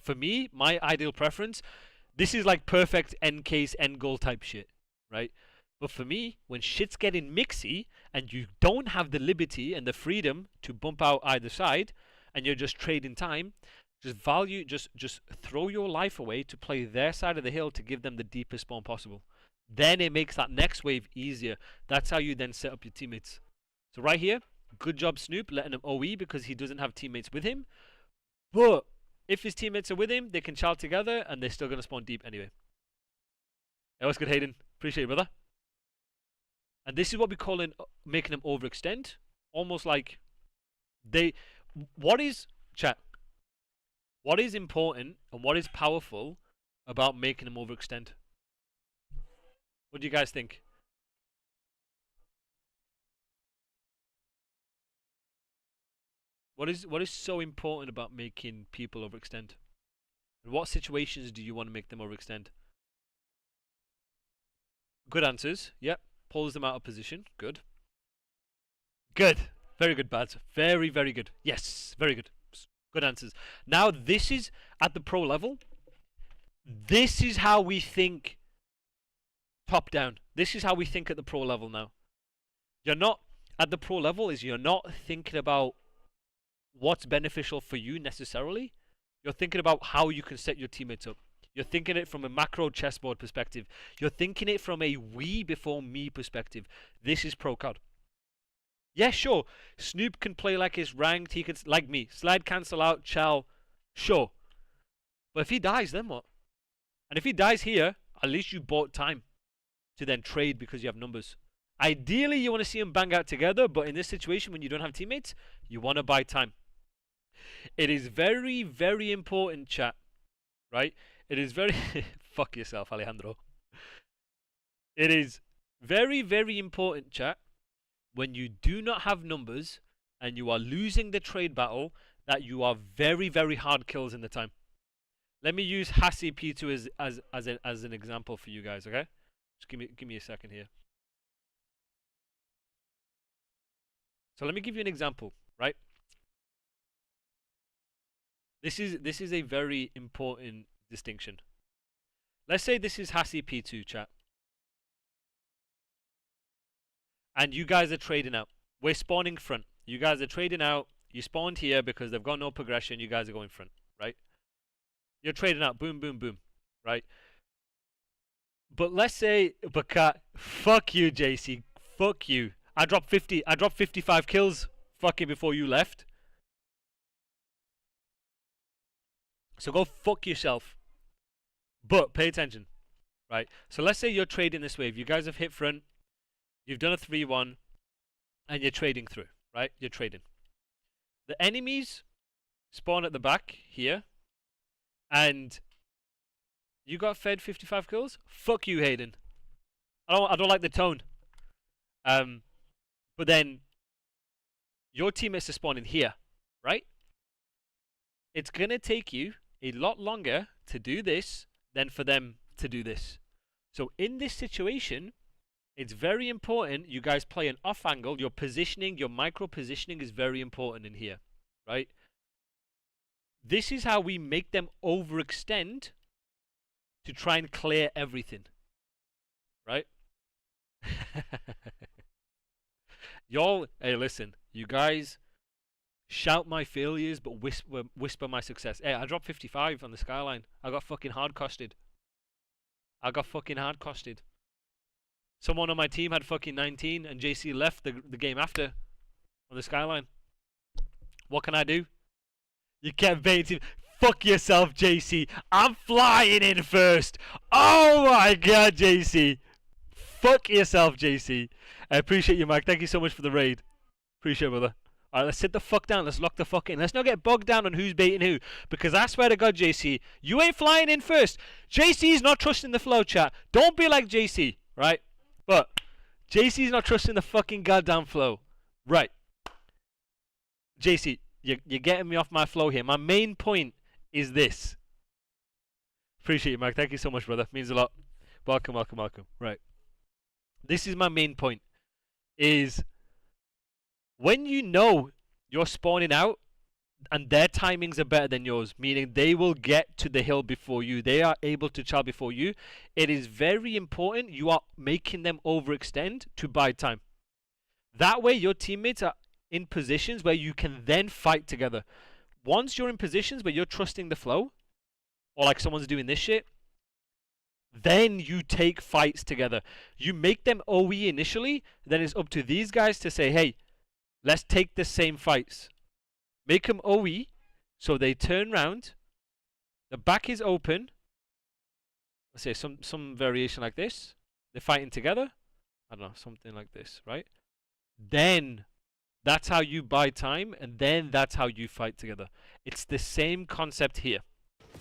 for me, my ideal preference, this is like perfect end case, end goal type shit, right? But for me, when shit's getting mixy and you don't have the liberty and the freedom to bump out either side, and you're just trading time, just throw your life away to play their side of the hill to give them the deepest spawn possible. Then it makes that next wave easier. That's how you then set up your teammates. So right here, good job Snoop letting him OE because he doesn't have teammates with him. But if his teammates are with him, they can child together and they're still going to spawn deep anyway. Hey, what's good, Hayden? Appreciate it, brother. And this is what we call making them overextend. Almost like what is important and what is powerful about making them overextend? What do you guys think? What is so important about making people overextend? And what situations do you want to make them overextend? Good answers. Yep. Pulls them out of position. Good. Good. Very good, Bads. Very, very good. Yes. Very good. Good answers. Now, this is at the pro level. This is how we think top down. This is how we think at the pro level now. You're not, at the pro level, you're not thinking about what's beneficial for you necessarily. You're thinking about how you can set your teammates up. You're thinking it from a macro chessboard perspective. You're thinking it from a we before me perspective. This is pro card. Yeah, sure. Snoop can play like he's ranked. He can, like me, slide cancel out, chow. Sure. But if he dies, then what? And if he dies here, at least you bought time to then trade because you have numbers. Ideally, you want to see them bang out together, but in this situation, when you don't have teammates, you want to buy time. It is very, very important, chat. Right? It is very... Fuck yourself, Alejandro. It is very, very important, chat, when you do not have numbers and you are losing the trade battle, that you are very, very hard kills in the time. Let me use Hassi P2 as an example for you guys, okay? Just give me a second here. So let me give you an example, right? This is a very important distinction. Let's say this is Hassi P2, chat. And you guys are trading out. We're spawning front. You guys are trading out. You spawned here because they've got no progression. You guys are going front, right? You're trading out. Boom, boom, boom, right? But let's say, fuck you, JC. Fuck you. I dropped 55 kills fucking before you left. So go fuck yourself. But pay attention, right? So let's say you're trading this wave. You guys have hit front. You've done a 3-1. And you're trading through, right? You're trading. The enemies spawn at the back here. And you got fed 55 kills? Fuck you, Hayden. I don't like the tone. But then your teammates are spawning here, right? It's going to take you a lot longer to do this than for them to do this. So in this situation, it's very important you guys play an off angle. Your positioning, your micro positioning is very important in here, right? This is how we make them overextend to try and clear everything, right? Y'all, hey, listen, you guys shout my failures, but whisper my success. Hey, I dropped 55 on the skyline. I got fucking hard costed. Someone on my team had fucking 19, and JC left the game after on the skyline. What can I do? You kept baiting. Fuck yourself, JC. I'm flying in first. Oh my god, JC. Fuck yourself, JC. I appreciate you, Mike. Thank you so much for the raid. Appreciate it, brother. Alright, let's sit the fuck down. Let's lock the fuck in. Let's not get bogged down on who's baiting who. Because I swear to God, JC, you ain't flying in first. JC's not trusting the flow, chat. Don't be like JC, right? But JC's not trusting the fucking goddamn flow. Right. JC, you're getting me off my flow here. My main point is this. Appreciate you, Mark. Thank you so much, brother. Means a lot. Welcome, welcome, welcome. Right. This is my main point. Is when you know you're spawning out and their timings are better than yours, meaning they will get to the hill before you, they are able to chow before you, it is very important you are making them overextend to buy time. That way your teammates are in positions where you can then fight together. Once you're in positions where you're trusting the flow, or like someone's doing this shit, then you take fights together. You make them OE initially, then it's up to these guys to say, hey, let's take the same fights. Make them OE, so they turn round, the back is open, let's say some variation like this, they're fighting together, I don't know, something like this, right? Then, that's how you buy time, and then that's how you fight together. It's the same concept here.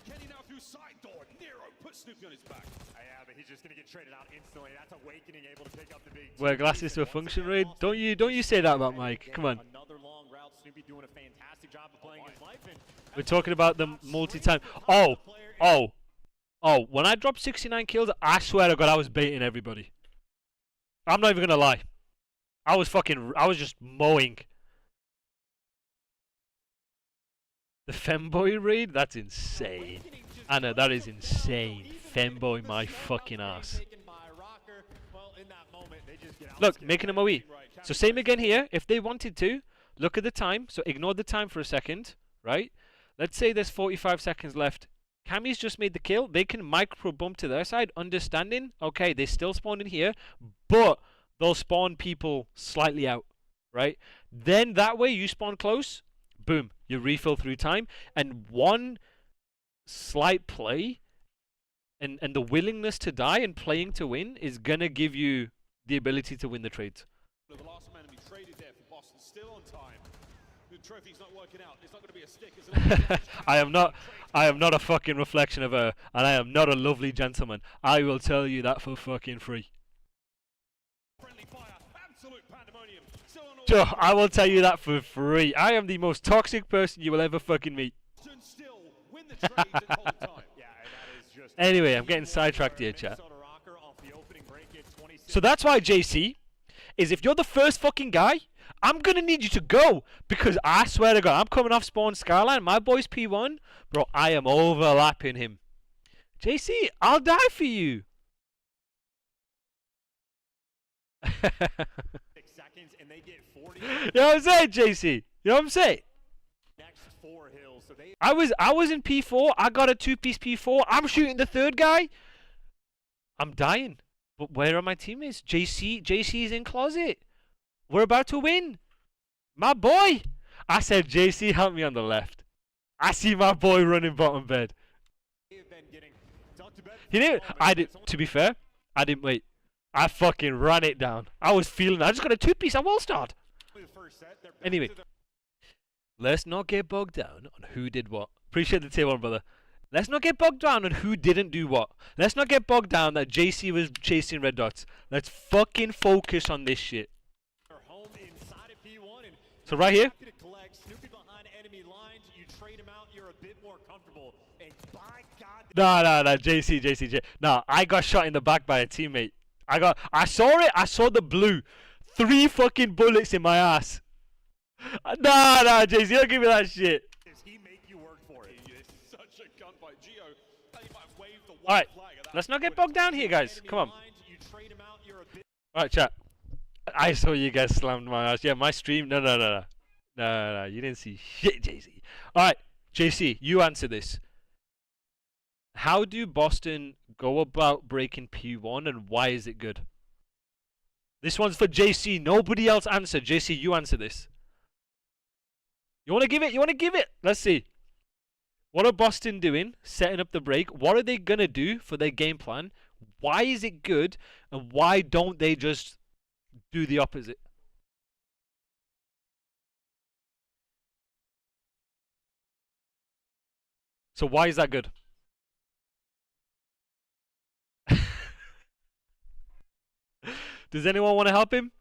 Kenny now through side door. Nero puts Snoopy on his back. Yeah, but he's just gonna get traded out instantly. That's Awakening able to pick up the big. Wear glasses to a function raid? Don't you say that about Mike? Come on. Another long route. Snoopy doing a fantastic job of playing his life. We're talking about the multi-time. Oh. When I dropped 69 kills, I swear to God, I was baiting everybody. I'm not even gonna lie. I was just mowing. The femboy raid? That's insane. I know, that is insane. Femboy my fucking ass. Look, making them OE. So same again here. If they wanted to, look at the time. So ignore the time for a second, right? Let's say there's 45 seconds left. Cammy's just made the kill. They can micro bump to their side, understanding, okay, they still spawn in here, but they'll spawn people slightly out, right? Then that way you spawn close, boom, you refill through time, and one slight play and the willingness to die and playing to win is gonna give you the ability to win the trades. The last man to be traded there for Boston, still on time. The trophy's not working out. It's not going to be a stick. I am not a fucking reflection of her, and I am not a lovely gentleman. I will tell you that for fucking free. Friendly fire, absolute pandemonium. Still on I will tell you that for free. I am the most toxic person you will ever fucking meet. still win the trades and hold time. Yeah, and that is just. Anyway, I'm getting sidetracked here, chat. So that's why, JC, is if you're the first fucking guy, I'm gonna need you to go, because I swear to God, I'm coming off spawn Skyline. My boy's P1, bro. I am overlapping him. JC, I'll die for you. 6 seconds and they get 40. You know what I'm saying, JC? You know what I'm saying? Next 4 hills, so they. I was in P4. I got a 2-piece P4. I'm shooting the third guy. I'm dying. But where are my teammates? JC's in closet. We're about to win. My boy. I said, JC, help me on the left. I see my boy running bottom bed. He didn't. I did. To be fair, I didn't wait. I fucking ran it down. I was feeling. I just got a 2-piece. I will start. Anyway, let's not get bogged down on who did what. Appreciate the tier 1, brother. Let's not get bogged down on who didn't do what. Let's not get bogged down that JC was chasing red dots. Let's fucking focus on this shit. So right here. No, JC. No, I got shot in the back by a teammate. I saw it. I saw the blue. 3 fucking bullets in my ass. Nah, JC, don't give me that shit. Alright, let's not get bogged down here, guys. Come on. Alright, chat. I saw you guys slammed my ass. Yeah, my stream. No. You didn't see shit, JC. Alright, JC, you answer this. How do Boston go about breaking P1 and why is it good? This one's for JC. Nobody else answer. JC, you answer this. You want to give it? You want to give it? Let's see. What are Boston doing? Setting up the break. What are they going to do for their game plan? Why is it good? And why don't they just do the opposite? So why is that good? Does anyone want to help him?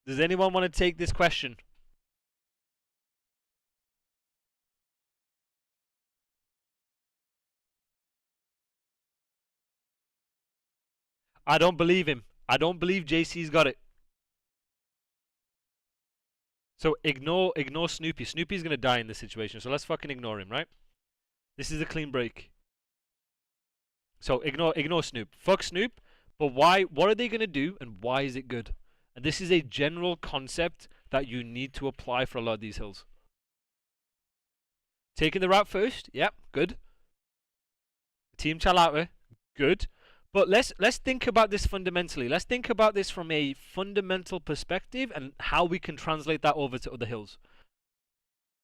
Does anyone want to take this question? I don't believe him. I don't believe JC's got it. So ignore Snoopy. Snoopy's gonna die in this situation, so let's fucking ignore him, right? This is a clean break. So ignore Snoop. Fuck Snoop. But why? What are they gonna do, and why is it good? And this is a general concept that you need to apply for a lot of these hills. Taking the route first, yep, good. Team Chalata, good. But let's think about this fundamentally. Let's think about this from a fundamental perspective and how we can translate that over to other hills.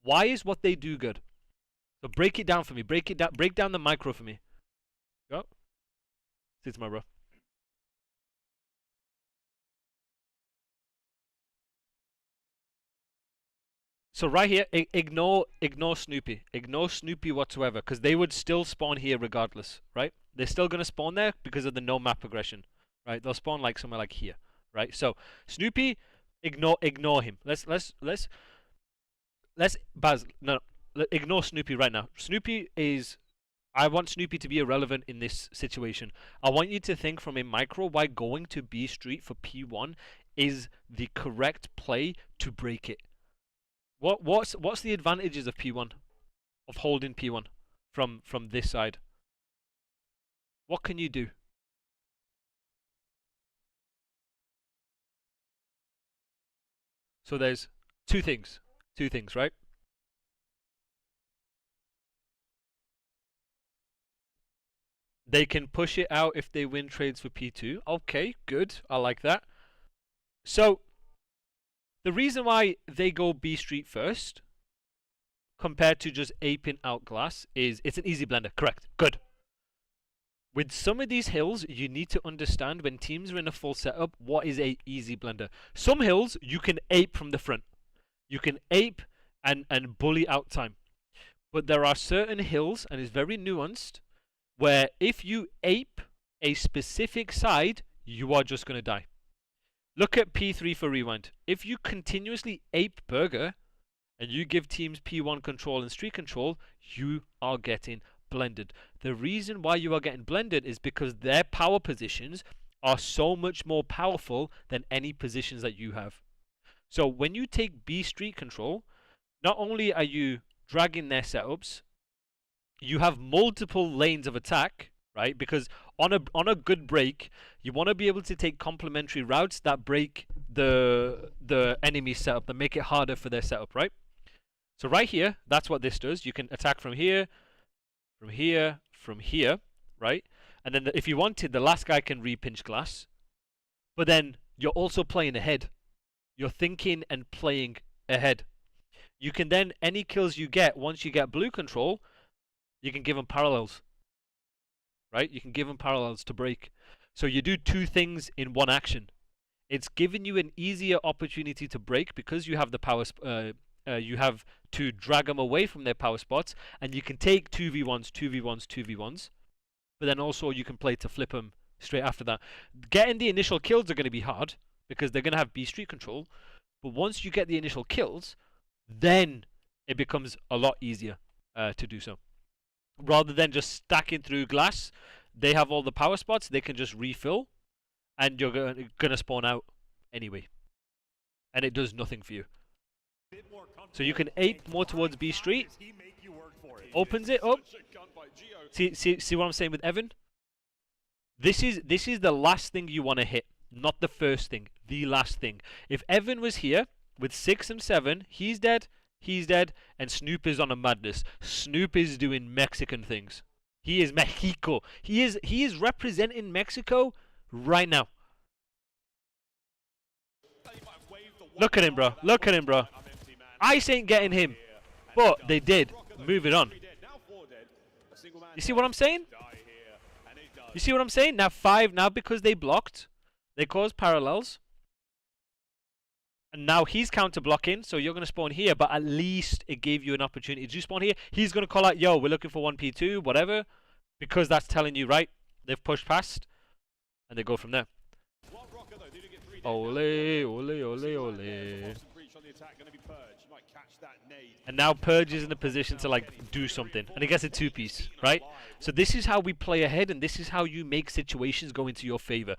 Why is what they do good? So break it down for me. Break it down. Break down the micro for me. Go. Sit my bro. So right here, ignore Snoopy. Ignore Snoopy whatsoever, because they would still spawn here regardless, right? They're still going to spawn there because of the no map progression, right? They'll spawn like somewhere like here, right? So Snoopy, ignore him. Let's Baz, no, ignore Snoopy right now. I want Snoopy to be irrelevant in this situation. I want you to think from a micro why going to B Street for P1 is the correct play to break it. What's the advantages of P1, of holding P1 from this side? What can you do? So there's two things, right? They can push it out if they win trades for P2. Okay, good. I like that. So the reason why they go B Street first compared to just aping out glass is it's an easy blender. Correct. Good. With some of these hills, you need to understand when teams are in a full setup, what is a easy blender. Some hills, you can ape from the front. You can ape and bully out time. But there are certain hills, and it's very nuanced, where if you ape a specific side, you are just going to die. Look at P3 for Rewind. If you continuously ape Burger, and you give teams P1 control and street control, you are getting blended. The reason why you are getting blended is because their power positions are so much more powerful than any positions that you have. So when you take B street control, not only are you dragging their setups, you have multiple lanes of attack, right? Because on a good break, you want to be able to take complementary routes that break the enemy setup, that make it harder for their setup, right? So right here, that's what this does. You can attack from here, from here, from here, right? And then if you wanted, the last guy can re-pinch glass. But then you're also playing ahead. You're thinking and playing ahead. You can then, any kills you get, once you get blue control, you can give them parallels. Right? You can give them parallels to break. So you do two things in one action. It's giving you an easier opportunity to break because you have the power. You have to drag them away from their power spots, and you can take 2v1s, 2v1s, 2v1s. But then also you can play to flip them straight after that. Getting the initial kills are going to be hard because they're going to have B street control. But once you get the initial kills, then it becomes a lot easier to do so. Rather than just stacking through glass, they have all the power spots, they can just refill, and you're going to spawn out anyway. And it does nothing for you. So you can ape more towards B Street, opens it up. See what I'm saying with Evan? This is the last thing you want to hit, not the first thing, the last thing. If Evan was here with 6 and 7, he's dead, and Snoop is on a madness. Snoop is doing Mexican things. He is Mexico. He is representing Mexico right now. Look at him, bro. Look at him, bro. Ice ain't getting him, but they did. Moving on. You see what I'm saying? You see what I'm saying? Now 5, now because they blocked, they caused parallels. And now he's counter blocking, so you're going to spawn here, but at least it gave you an opportunity to spawn here. He's going to call out, yo, we're looking for 1p2, whatever, because that's telling you, right, they've pushed past, and they go from there. Ole, ole, ole, ole. And now Purge is in a position to, like, do something, and he gets a 2-piece, right? So this is how we play ahead, and this is how you make situations go into your favor.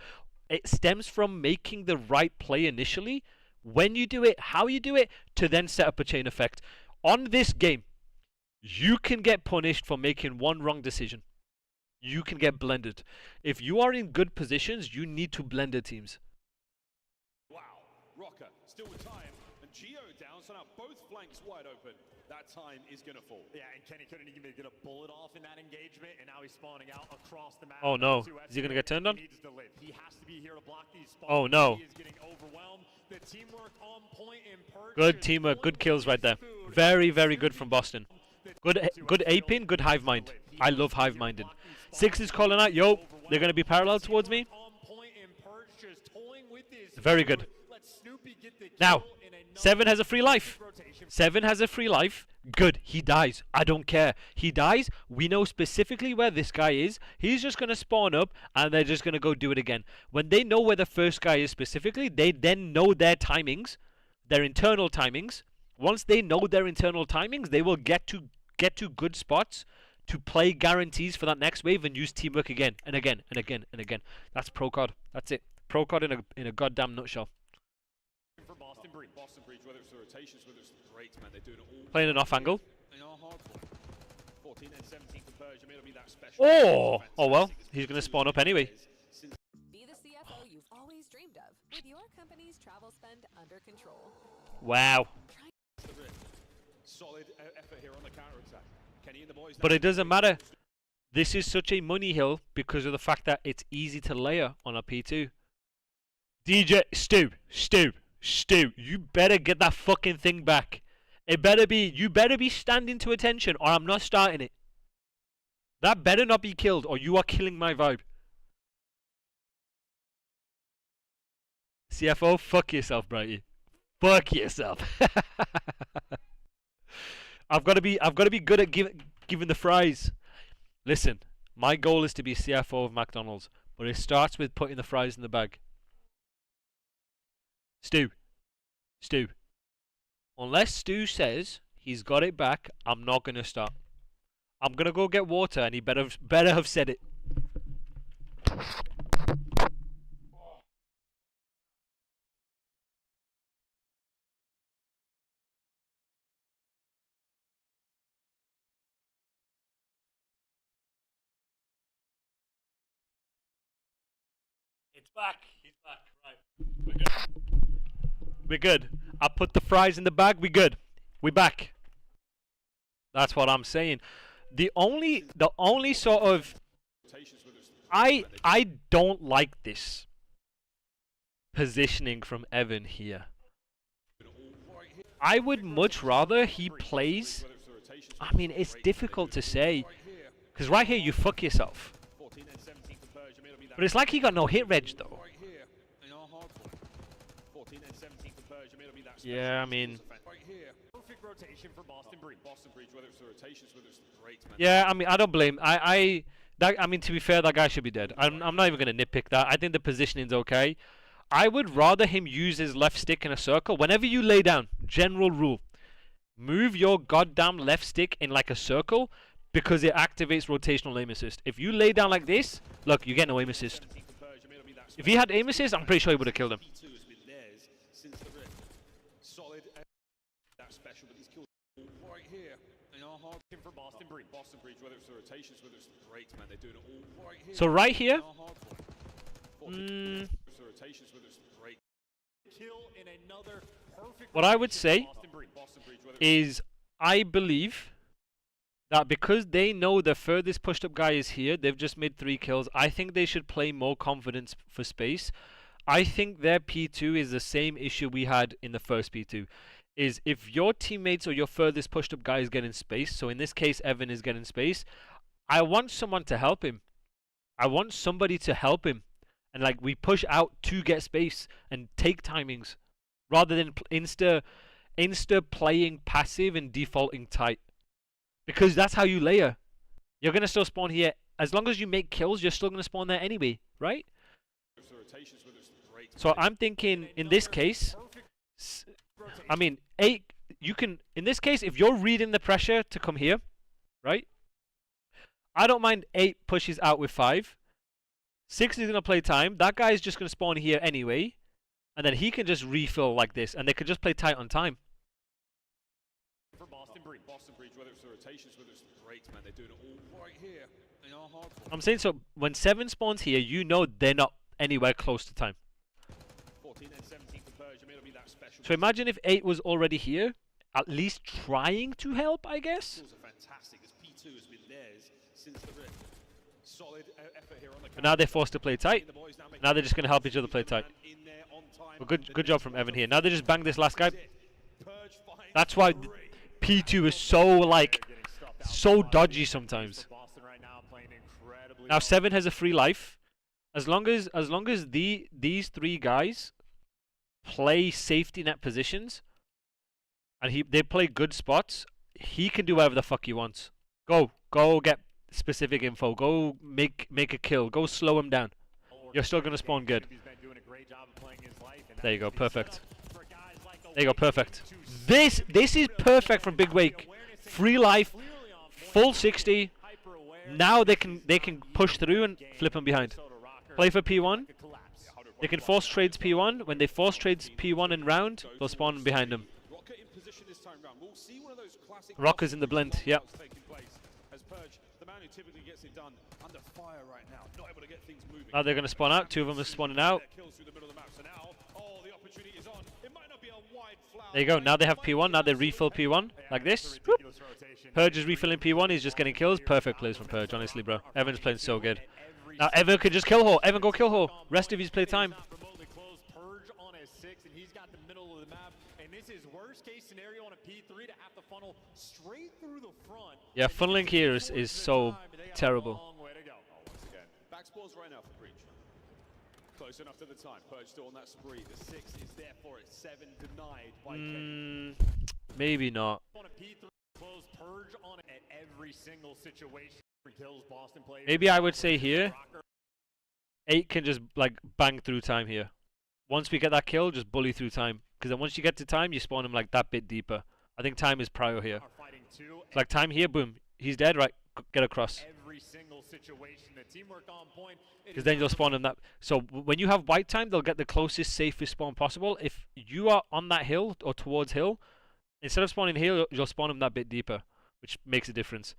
It stems from making the right play initially, when you do it, how you do it, to then set up a chain effect. On this game, you can get punished for making one wrong decision. You can get blended. If you are in good positions, you need to blend the teams. Wow, Rocker still with time, and Geo down, so now both flanks wide open. That time is gonna fall. Yeah, and Kenny couldn't even get a bullet off in that engagement, and now he's spawning out across the map. Oh no, is he gonna get turned on? He needs to live. He has to be here to block these spawns. Oh no. He is getting overwhelmed. The teamwork on point in Purge. Good teamwork, good kills right there. Very, very good from Boston. Good aping, good hive mind. I love hive minded. 6 is calling out, yo, they're gonna be parallel towards me. Very good. Now, 7 has a free life. 7 has a free life. Good. He dies. I don't care. He dies. We know specifically where this guy is. He's just going to spawn up and they're just going to go do it again. When they know where the first guy is specifically, they then know their timings, their internal timings. Once they know their internal timings, they will get to good spots to play guarantees for that next wave and use teamwork again and again and again and again. That's pro COD. That's it. Pro COD in a goddamn nutshell. For Boston Breach, whether it's the rotations, whether it's the breaks, man, they're doing it all. Playing an off angle. They are hardcore. 14 and 17 for Purge, it'll be that special. Oh well, he's going to spawn up anyway. Be the CFO you've always dreamed of with your company's travel spend under control. Wow. Solid effort here on the counter-attack. Kenny and the boys. But it doesn't matter. This is such a money hill because of the fact that it's easy to layer on a P2. DJ, Stu, you better get that fucking thing back. You better be standing to attention or I'm not starting it. That better not be killed or you are killing my vibe. CFO, fuck yourself, Brighty. Fuck yourself. I've got to be good at giving the fries. Listen, my goal is to be CFO of McDonald's, but it starts with putting the fries in the bag. Stu. Unless Stu says he's got it back, I'm not going to start. I'm going to go get water and he better have said it. It's back. He's back. Right. We're good. We're good. I put the fries in the bag. We good. We back. That's what I'm saying. The only sort of I don't like this positioning from Evan here. I would much rather he plays. I mean, it's difficult to say because right here you fuck yourself. But it's like he got no hit reg though. Yeah, I mean. Perfect rotation for Boston Breach, whether it's the rotations, whether it's the breaks, man. Yeah, I mean, I don't blame. I mean, to be fair, that guy should be dead. I'm not even gonna nitpick that. I think the positioning's okay. I would rather him use his left stick in a circle. Whenever you lay down, general rule, move your goddamn left stick in like a circle because it activates rotational aim assist. If you lay down like this, look, you get no aim assist. If he had aim assist, I'm pretty sure he would have killed him. for Boston Breach. Whether it's the rotations, whether it's the breaks, man, they're doing it all right here. So right here, what I would say is I believe that because they know the furthest pushed up guy is here, they've just made 3 kills. I think they should play more confidence for space. I think their P2 is the same issue we had in the first P2. Is if your teammates or your furthest pushed up guy is getting space, so in this case Evan is getting space, I want someone to help him. I want somebody to help him. And like we push out to get space and take timings rather than insta playing passive and defaulting tight, because that's how you layer. You're gonna still spawn here as long as you make kills. You're still gonna spawn there anyway, right? So I'm thinking in this case, I mean 8. You can in this case if you're reading the pressure to come here, right? I don't mind 8 pushes out with 5. 6 is gonna play time. That guy is just gonna spawn here anyway, and then he can just refill like this, and they could just play tight on time. For Boston Breach, whether it's the rotations, whether it's the breaks, man, they're doing it all right here. They are hardcore. I'm saying, so when 7 spawns here, you know they're not anywhere close to time. 14 and 17 for Purge. It'll be that special. So imagine if 8 was already here, at least trying to help, I guess. Tools are fantastic, as P2 has been theirs since the Rift. Solid effort here on the But now they're forced to play tight. Now they're just going to help each other play tight. Well, good job from Evan here. Now they just bang this last guy. That's why P2 is so, like, so dodgy sometimes. Now 7 has a free life. As long as these 3 guys play safety net positions, and they play good spots, he can do whatever the fuck he wants. Go get specific info. Go make a kill. Go slow him down. You're still gonna spawn good. There you go, perfect. There you go, perfect. This is perfect from Big Wake. Free life, full 60. Now they can push through and flip him behind. Play for P1. They can force trades P1. When they force trades P1 in round, they'll spawn behind him. Rocker's in the blend, yep. Now they're going to spawn out. 2 of them are spawning out. There you go. Now they have P1. Now they refill P1 like this. Whoop. Purge is refilling P1. He's just getting kills. Perfect plays from Purge, honestly, bro. Evan's playing so good. Now Evan could just kill her. Evan, go kill her. Rest of his play time. Yeah, funneling here is so terrible. Right now for Breach. Close enough to the time. Purge still on that spree. The 6 is there for it. 7 denied by Kenny. Maybe not. Maybe I would say here 8 can just like bang through time here. Once we get that kill, just bully through time. Because then once you get to time, you spawn him like that bit deeper. I think time is prior here. It's like time here, boom. He's dead, right? Get across. Because then you'll spawn him that. So when you have white time, they'll get the closest, safest spawn possible. If you are on that hill or towards hill, instead of spawning here, you'll spawn him that bit deeper, which makes a difference.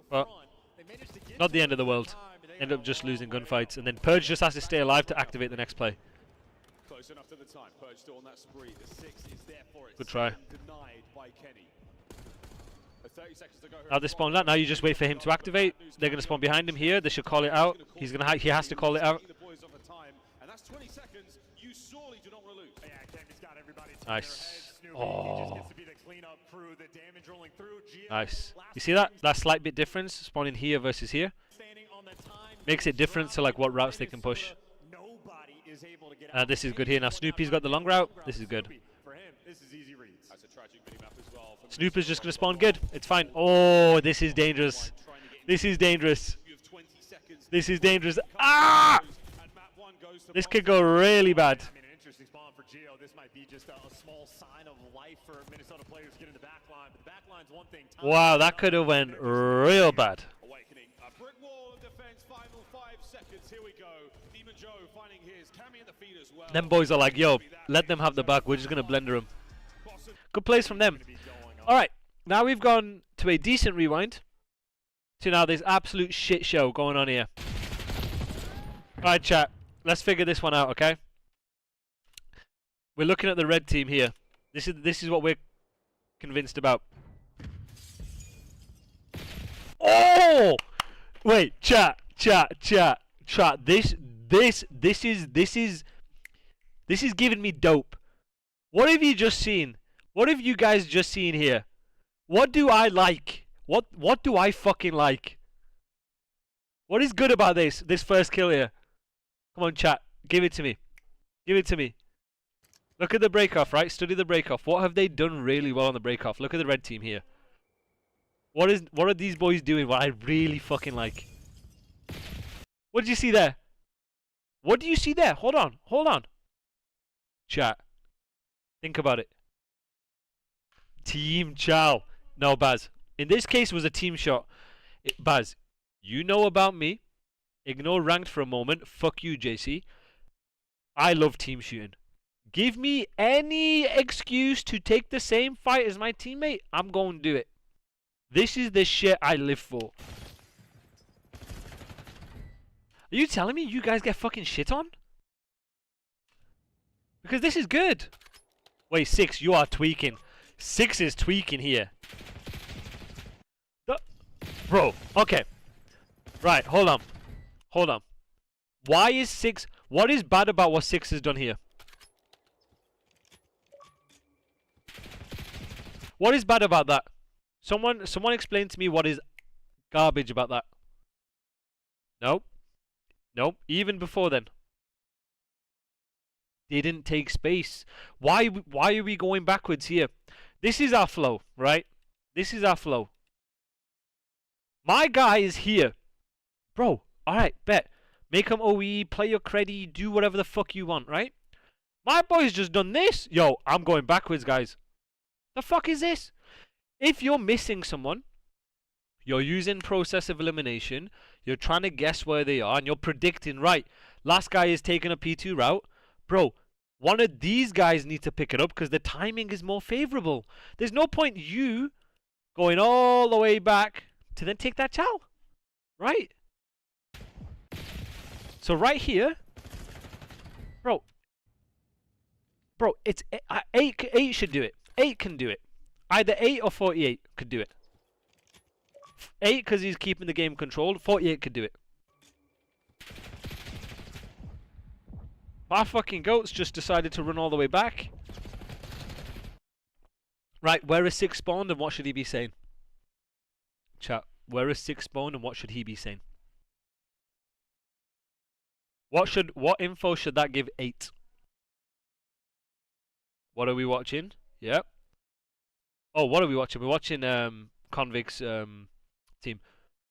Well, not the end of the world. End up just losing gunfights, and then Purge just has to stay alive to activate the next play. Close enough to the time. Purge still on that spree. The 6 is there for it. Good try. Denied by Kenny. 30 seconds to go. Now they spawn that. Now you just wait for him to activate. They're gonna spawn behind him here. They should call it out. He has to call it out. And that's 20 seconds. You surely do not want to lose. Nice. Oh. Nice. You see that? That slight bit difference spawning here versus here makes it different to like what routes they can push. This is good here. Now Snoopy's got the long route. This is good. Snooper's just going to spawn good. It's fine. Oh, this is dangerous. This is dangerous. This is dangerous. Ah! This could go really bad. Wow, that could have went real bad. Them boys are like, yo, let them have the back. We're just going to blender them. Good plays from them. Alright, now we've gone to a decent rewind. To now this absolute shit show going on here. Alright, chat. Let's figure this one out, okay? We're looking at the red team here. This is what we're convinced about. Oh! Wait, chat. This is giving me dope. What have you just seen? What have you guys just seen here? What do I like? What do I fucking like? What is good about this first kill here? Come on, chat. Give it to me. Give it to me. Look at the break-off, right? Study the break-off. What have they done really well on the break-off? Look at the red team here. What are these boys doing what I really fucking like? What did you see there? What do you see there? Hold on. Hold on. Chat. Think about it. Team chow. No, Baz. In this case, it was a team shot. Baz, you know about me. Ignore ranked for a moment. Fuck you, JC. I love team shooting. Give me any excuse to take the same fight as my teammate. I'm going to do it. This is the shit I live for. Are you telling me you guys get fucking shit on? Because this is good. Wait, 6, you are tweaking. 6 is tweaking here. Bro, okay. Right, hold on. Hold on. Why is 6... What is bad about what 6 has done here? What is bad about that? Someone explain to me what is garbage about that. Nope. Nope. Even before then. Didn't take space. Why are we going backwards here? This is our flow, right? This is our flow. My guy is here. Bro, alright, bet. Make him OE, play your credit, do whatever the fuck you want, right? My boy's just done this. Yo, I'm going backwards, guys. The fuck is this? If you're missing someone, you're using process of elimination, you're trying to guess where they are, and you're predicting, right, last guy is taking a P2 route. Bro, one of these guys need to pick it up because the timing is more favorable. There's no point you going all the way back to then take that chow. Right? So right here, bro, it's 8 should do it. 8 can do it. Either 8 or 48 could do it. 8 because he's keeping the game controlled. 48 could do it. My fucking goats just decided to run all the way back. Right, where is 6 spawned and what should he be saying? Chat, where is 6 spawned and what should he be saying? What info should that give 8? What are we watching? Yep. Oh, what are we watching? We're watching Convict's team.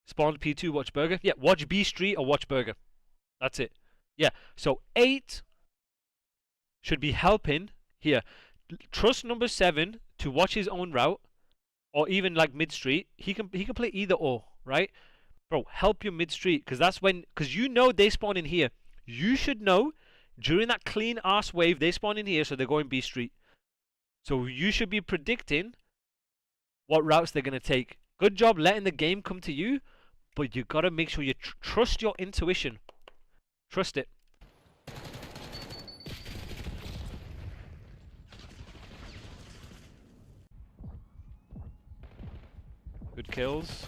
Spawned P2, watch burger. Yeah, watch B Street or watch burger. That's it. Yeah, so 8 should be helping here. Trust number 7 to watch his own route, or even like mid street. He can play either or, right? Bro, help your mid street because that's when you know they spawn in here. You should know during that clean ass wave they spawn in here, so they're going B street. So you should be predicting what routes they're gonna take. Good job letting the game come to you, but you gotta make sure you trust your intuition. Trust it. Good kills.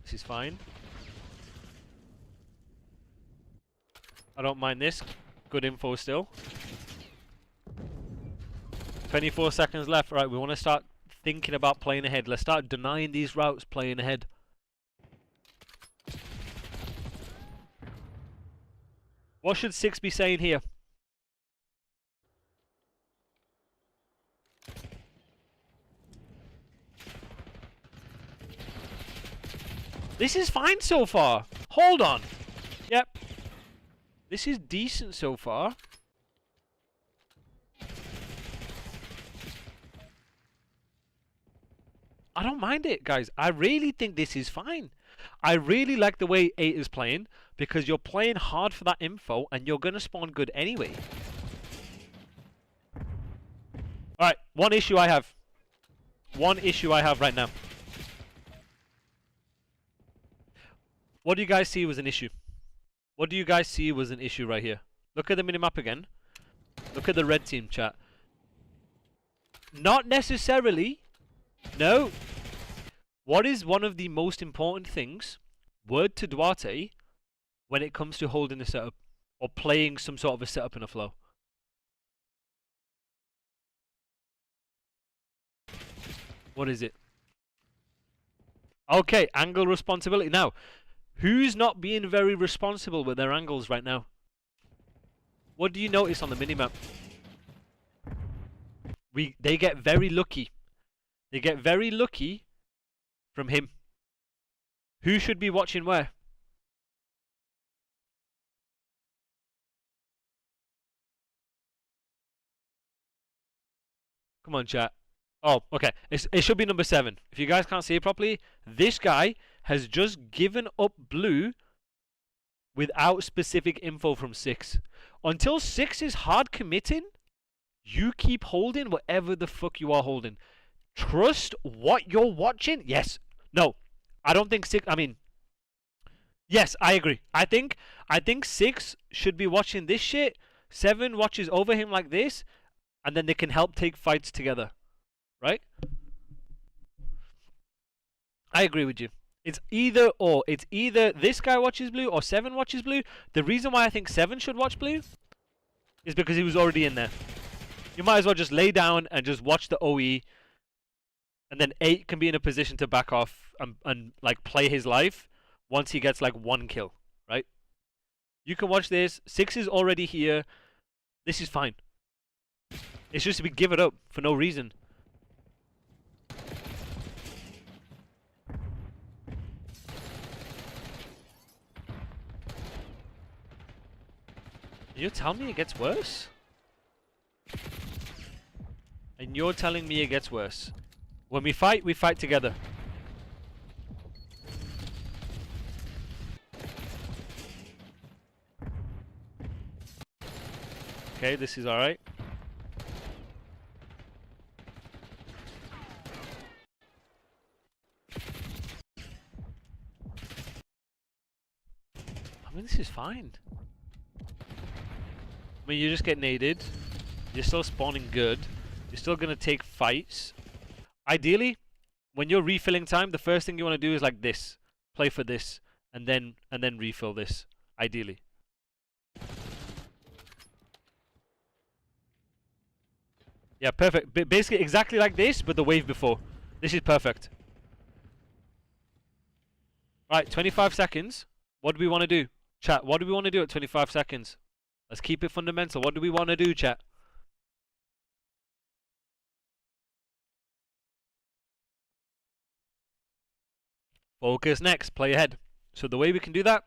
This is fine. I don't mind this. Good info still. 24 seconds left. Right, we want to start thinking about playing ahead. Let's start denying these routes, playing ahead. What should 6 be saying here? This is fine so far. Hold on. Yep. This is decent so far. I don't mind it, guys. I really think this is fine. I really like the way 8 is playing because you're playing hard for that info and you're going to spawn good anyway. Alright, one issue I have. One issue I have right now. What do you guys see was an issue? What do you guys see was an issue right here? Look at the minimap again. Look at the red team, chat. Not necessarily. No. What is one of the most important things, word to Duarte, when it comes to holding a setup or playing some sort of a setup in a flow? What is it? Okay, angle responsibility. Now, who's not being very responsible with their angles right now? What do you notice on the minimap? They get very lucky. They get very lucky from him. Who should be watching where? Come on, chat. Oh, okay. It should be number 7. If you guys can't see it properly, this guy has just given up blue without specific info from 6. Until 6 is hard committing, you keep holding whatever the fuck you are holding. Trust what you're watching? Yes. No. I don't think 6... I mean... Yes, I agree. I think 6 should be watching this shit. 7 watches over him like this. And then they can help take fights together. Right? I agree with you. It's either or. It's either this guy watches blue or 7 watches blue. The reason why I think 7 should watch blue is because he was already in there. You might as well just lay down and just watch the OE. And then 8 can be in a position to back off and like play his life once he gets like 1 kill. Right? You can watch this. 6 is already here. This is fine. It's just we give it up for no reason. You're telling me it gets worse? And you're telling me it gets worse. When we fight together. Okay, this is alright. I mean, this is fine. I mean, you just get naded. You're still spawning good. You're still going to take fights. Ideally, when you're refilling time, the first thing you want to do is like this. Play for this. And then refill this. Ideally. Yeah, perfect. Basically exactly like this, but the wave before. This is perfect. Right, 25 seconds. What do we want to do? Chat, what do we want to do at 25 seconds? Let's keep it fundamental. What do we want to do, chat? Focus next. Play ahead. So the way we can do that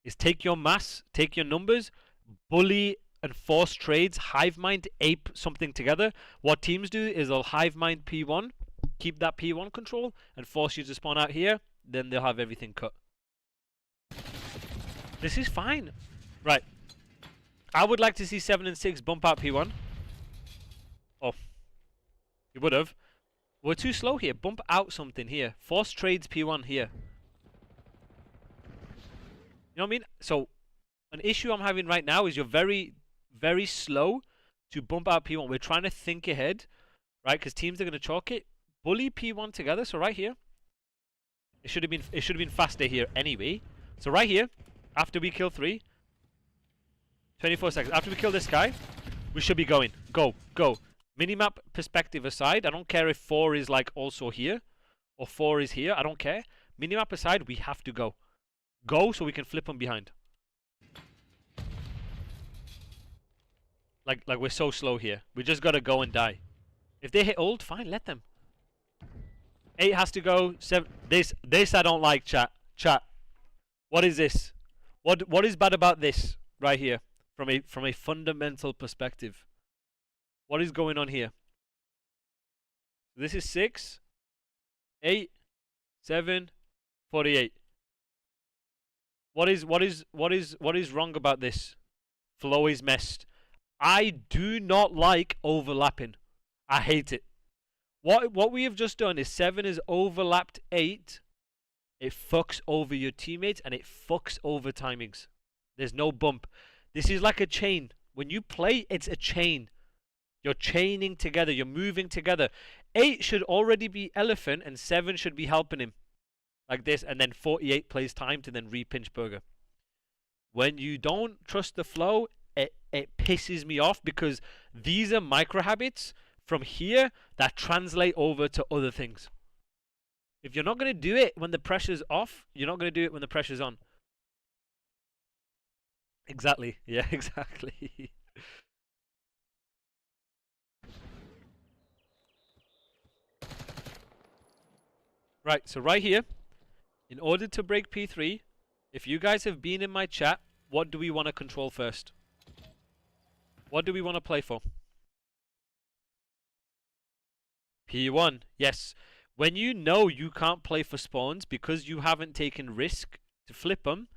is take your mass, take your numbers, bully and force trades, hive mind, ape something together. What teams do is they'll hive mind P1, keep that P1 control, and force you to spawn out here. Then they'll have everything cut. This is fine. Right. I would like to see 7 and 6 bump out P1. Oh. You would have. We're too slow here. Bump out something here. Force trades P1 here. You know what I mean? So, an issue I'm having right now is you're very, very slow to bump out P1. We're trying to think ahead, right? Because teams are going to chalk it. Bully P1 together. So right here. It should have been faster here anyway. So right here, after we kill 3, 24 seconds. After we kill this guy, we should be going. Go, go. Minimap perspective aside, I don't care if 4 is like also here or 4 is here. I don't care. Minimap aside, we have to go. Go so we can flip them behind. Like we're so slow here. We just gotta go and die. If they hit ult, fine, let them. 8 has to go. 7. This I don't like, chat. Chat. What is this? What is bad about this right here from a fundamental perspective? What is going on here? This is 6, 8, 7, 48. What is wrong about this? Flow is messed. I do not like overlapping. I hate it. What we have just done is 7 is overlapped 8. It fucks over your teammates and it fucks over timings. There's no bump. This is like a chain. When you play, it's a chain. You're chaining together. You're moving together. 8 should already be elephant and 7 should be helping him. Like this. And then 48 plays time to then re-pinch burger. When you don't trust the flow, it pisses me off because these are micro habits from here that translate over to other things. If you're not going to do it when the pressure's off, you're not going to do it when the pressure's on. Exactly. Yeah, exactly. Right, so right here, in order to break P3, if you guys have been in my chat, what do we want to control first? What do we want to play for? P1, yes. When you know you can't play for spawns because you haven't taken risk to flip them,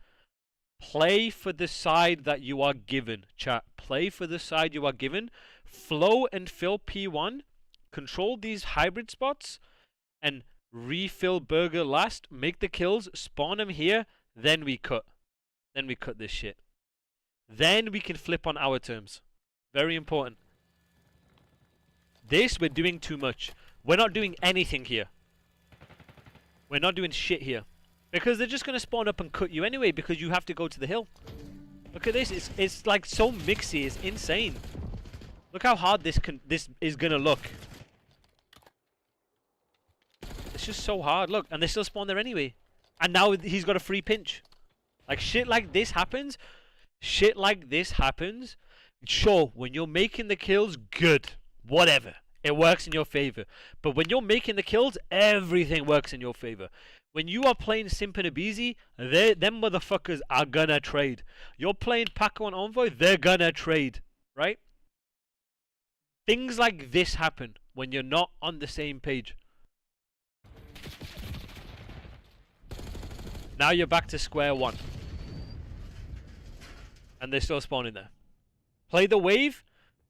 play for the side that you are given, chat. Play for the side you are given. Flow and fill P1. Control these hybrid spots and refill burger last. Make the kills. Spawn them here. Then we cut. Then we cut this shit. Then we can flip on our terms. Very important. This, we're doing too much. We're not doing anything here. We're not doing shit here. Because they're just going to spawn up and cut you anyway because you have to go to the hill. Look at this. It's like so mixy. It's insane. Look how hard this is going to look. It's just so hard. Look, and they still spawn there anyway. And now he's got a free pinch. Like shit like this happens. Shit like this happens. Sure, when you're making the kills, good. Whatever. It works in your favor. But when you're making the kills, everything works in your favor. When you are playing Simp and Abizi, them motherfuckers are gonna trade. You're playing Paco and Envoy, they're gonna trade. Right? Things like this happen when you're not on the same page. Now you're back to square one. And they're still spawning there. Play the wave.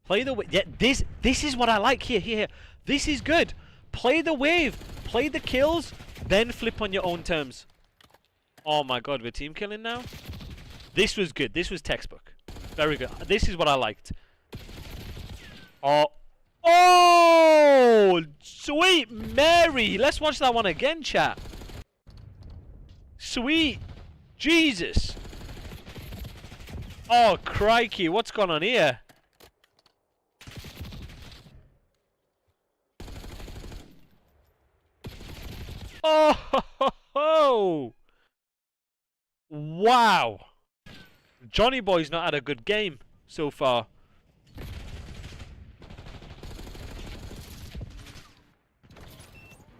Play the wave. Yeah, this is what I like. Here. This is good. Play the wave. Play the kills. Then flip on your own terms. Oh my god, we're team killing now? This was good. This was textbook. Very good. This is what I liked. Oh. Oh! Sweet Mary! Let's watch that one again, chat. Sweet Jesus! Oh, crikey. What's going on here? Oh, ho, ho, ho. Wow. Johnny Boy's not had a good game so far.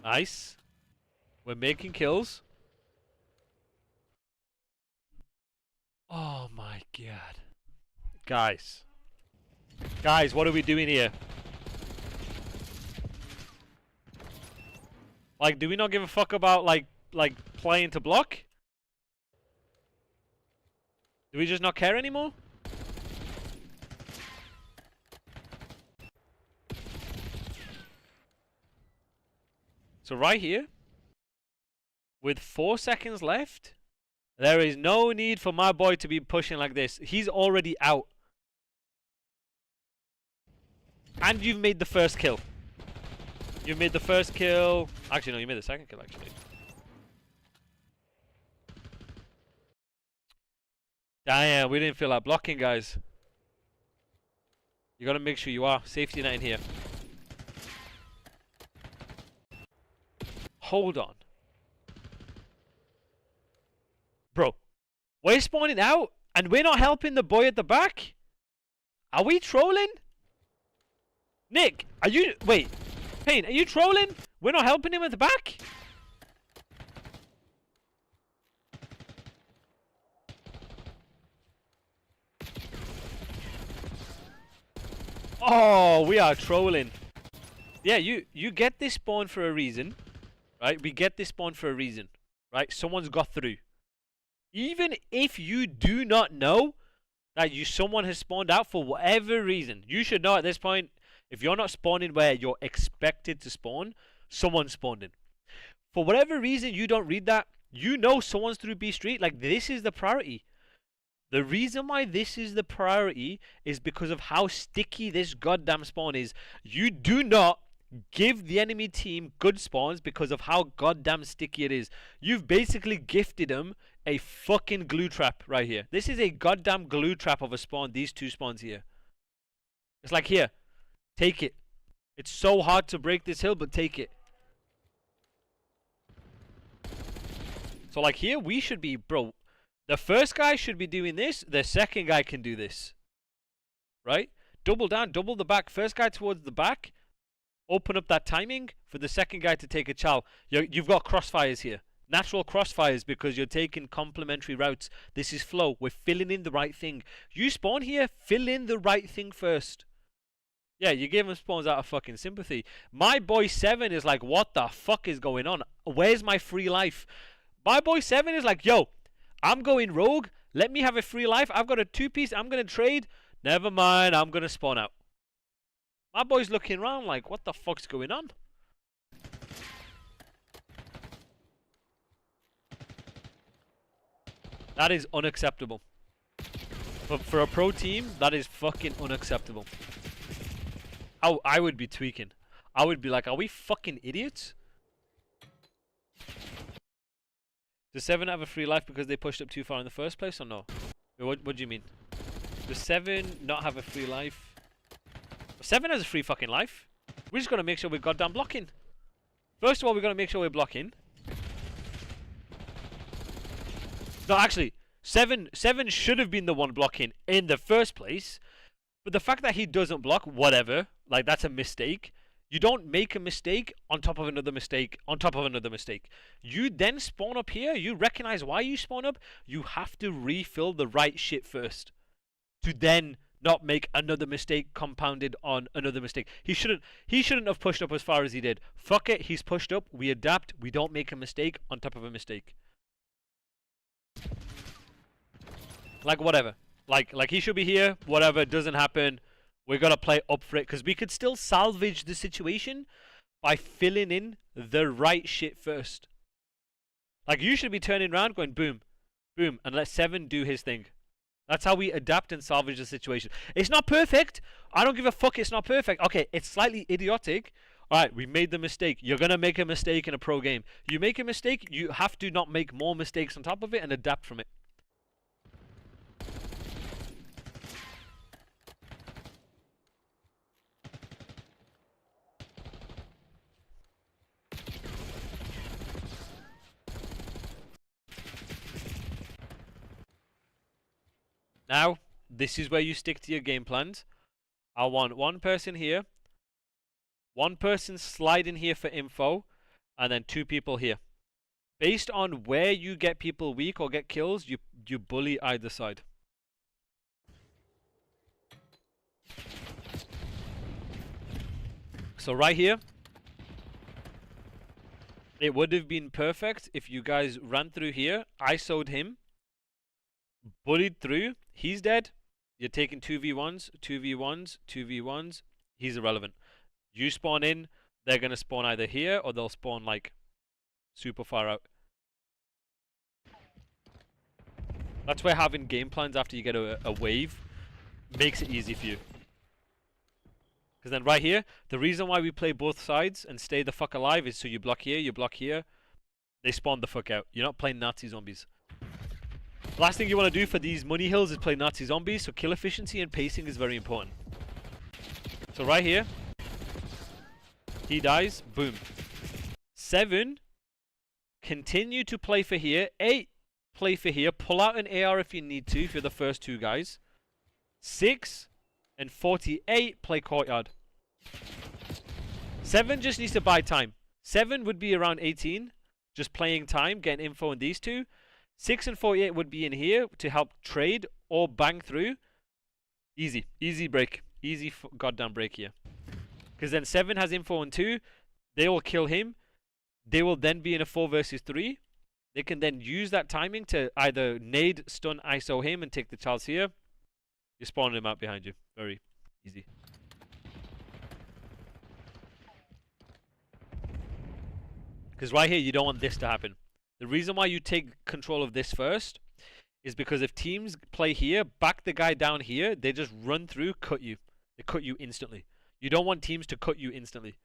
Nice. We're making kills. Oh my god. Guys. Guys, what are we doing here? Like, do we not give a fuck about, like playing to block? Do we just not care anymore? So right here, with 4 seconds left, there is no need for my boy to be pushing like this. He's already out. And you've made the first kill. You made the first kill. Actually, no, you made the second kill, actually. Damn, we didn't feel like blocking, guys. You gotta make sure you are. Safety net in here. Hold on. Bro, we're spawning out, and we're not helping the boy at the back? Are we trolling? Nick, are you... Wait. Payne, are you trolling? We're not helping him at the back? Oh, we are trolling. Yeah, you get this spawn for a reason. Right? We get this spawn for a reason. Right? Someone's got through. Even if you do not know that someone has spawned out for whatever reason, you should know at this point, if you're not spawning where you're expected to spawn, someone's spawned in. For whatever reason you don't read that, you know someone's through B Street. Like, this is the priority. The reason why this is the priority is because of how sticky this goddamn spawn is. You do not give the enemy team good spawns because of how goddamn sticky it is. You've basically gifted them a fucking glue trap right here. This is a goddamn glue trap of a spawn, these two spawns here. It's like, here, take it. It's so hard to break this hill, but take it. So like here, we should be, bro, the first guy should be doing this, the second guy can do this. Right? Double down, double the back, first guy towards the back, open up that timing for the second guy to take a chow. You've got crossfires here. Natural crossfires because you're taking complementary routes. This is flow. We're filling in the right thing. You spawn here, fill in the right thing first. Yeah, you give him spawns out of fucking sympathy. My boy 7 is like, what the fuck is going on? Where's my free life? My boy 7 is like, yo, I'm going rogue. Let me have a free life. I've got a 2-piece. I'm going to trade. Never mind. I'm going to spawn out. My boy's looking around like, what the fuck's going on? That is unacceptable. But for a pro team, that is fucking unacceptable. I would be tweaking. I would be like, are we fucking idiots? Does 7 have a free life because they pushed up too far in the first place or no? What do you mean? Does 7 not have a free life? 7 has a free fucking life. We just gotta make sure we're goddamn blocking. First of all, we gotta make sure we're blocking. No, actually, 7 should have been the one blocking in the first place. But the fact that he doesn't block, whatever, like that's a mistake. You don't make a mistake on top of another mistake on top of another mistake. You then spawn up here. You recognize why you spawn up. You have to refill the right shit first to then not make another mistake compounded on another mistake. He shouldn't have pushed up as far as he did. Fuck it, he's pushed up. We adapt. We don't make a mistake on top of a mistake. Like whatever. Like he should be here. Whatever doesn't happen. We gotta play up for it because we could still salvage the situation by filling in the right shit first. Like you should be turning around, going boom, boom, and let 7 do his thing. That's how we adapt and salvage the situation. It's not perfect. I don't give a fuck. It's not perfect. Okay, it's slightly idiotic. All right, we made the mistake. You're gonna make a mistake in a pro game. You make a mistake, you have to not make more mistakes on top of it and adapt from it. Now, this is where you stick to your game plans. I want one person here, one person slide in here for info, and then 2 people here. Based on where you get people weak or get kills, you bully either side. So right here, it would have been perfect if you guys ran through here, ISO'd him, bullied through. He's dead. You're taking 2v1s, 2v1s, 2v1s. He's irrelevant. You spawn in, they're going to spawn either here or they'll spawn like super far out. That's where having game plans after you get a wave makes it easy for you. Because then right here, the reason why we play both sides and stay the fuck alive is so you block here, you block here. They spawn the fuck out. You're not playing Nazi zombies. Last thing you want to do for these money hills is play Nazi zombies, so kill efficiency and pacing is very important. So right here, he dies, boom. 7, continue to play for here. 8, play for here. Pull out an AR if you need to, if you're the first 2 guys. 6 and 48, play courtyard. 7 just needs to buy time. 7 would be around 18, just playing time, getting info on these 2. 6 and 48 would be in here to help trade or bang through. Easy. Easy break. Easy goddamn break here. Because then 7 has info on 2. They will kill him. They will then be in a 4 versus 3. They can then use that timing to either nade, stun, ISO him and take the Charles here. You're spawning him out behind you. Very easy. Because right here, you don't want this to happen. The reason why you take control of this first is because if teams play here, back the guy down here, they just run through, cut you. They cut you instantly. You don't want teams to cut you instantly.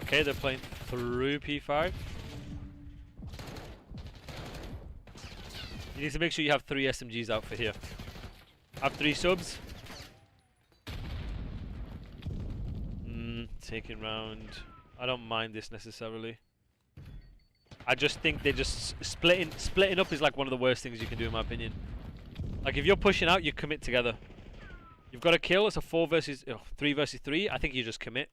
Okay, they're playing through P5. You need to make sure you have 3 SMGs out for here. Have 3 subs. Taking round. I don't mind this necessarily. I just think they just splitting up is like one of the worst things you can do in my opinion. Like if you're pushing out, you commit together. You've got a kill. It's a 3 versus 3. I think you just commit.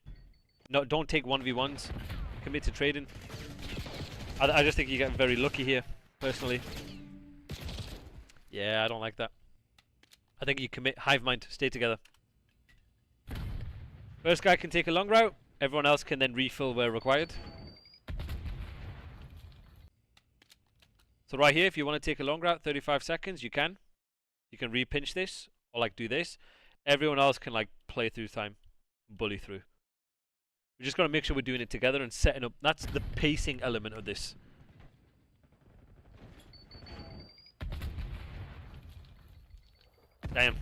No, don't take 1v1s. Commit to trading. I just think you get very lucky here, personally. Yeah, I don't like that. I think you commit. Hive mind. Stay together. First guy can take a long route. Everyone else can then refill where required. So right here, if you want to take a long route, 35 seconds, you can. You can re-pinch this, or like do this. Everyone else can like play through time, bully through. We just got to make sure we're doing it together and setting up. That's the pacing element of this. Damn.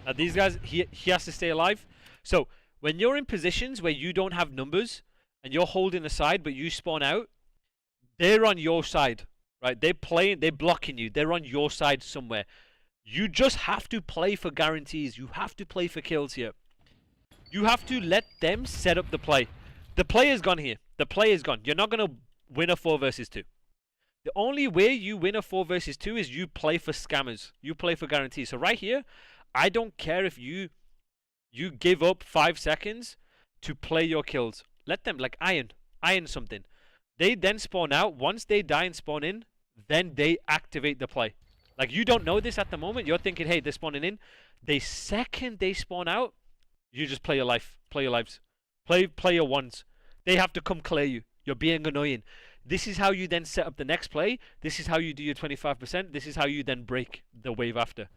Now these guys, he has to stay alive. So when you're in positions where you don't have numbers and you're holding a side but you spawn out, they're on your side, right? They're blocking you. They're on your side somewhere. You just have to play for guarantees. You have to play for kills here. You have to let them set up the play. The play is gone here. The play is gone. You're not going to win a 4 versus 2. The only way you win a 4 versus 2 is you play for scammers. You play for guarantees. So right here, I don't care if you give up 5 seconds to play your kills. Let them, like iron something. They then spawn out. Once they die and spawn in, then they activate the play. Like you don't know this at the moment. You're thinking, hey, they're spawning in. The second they spawn out, you just play your life. Play your lives. Play your ones. They have to come clear you. You're being annoying. This is how you then set up the next play. This is how you do your 25%. This is how you then break the wave after.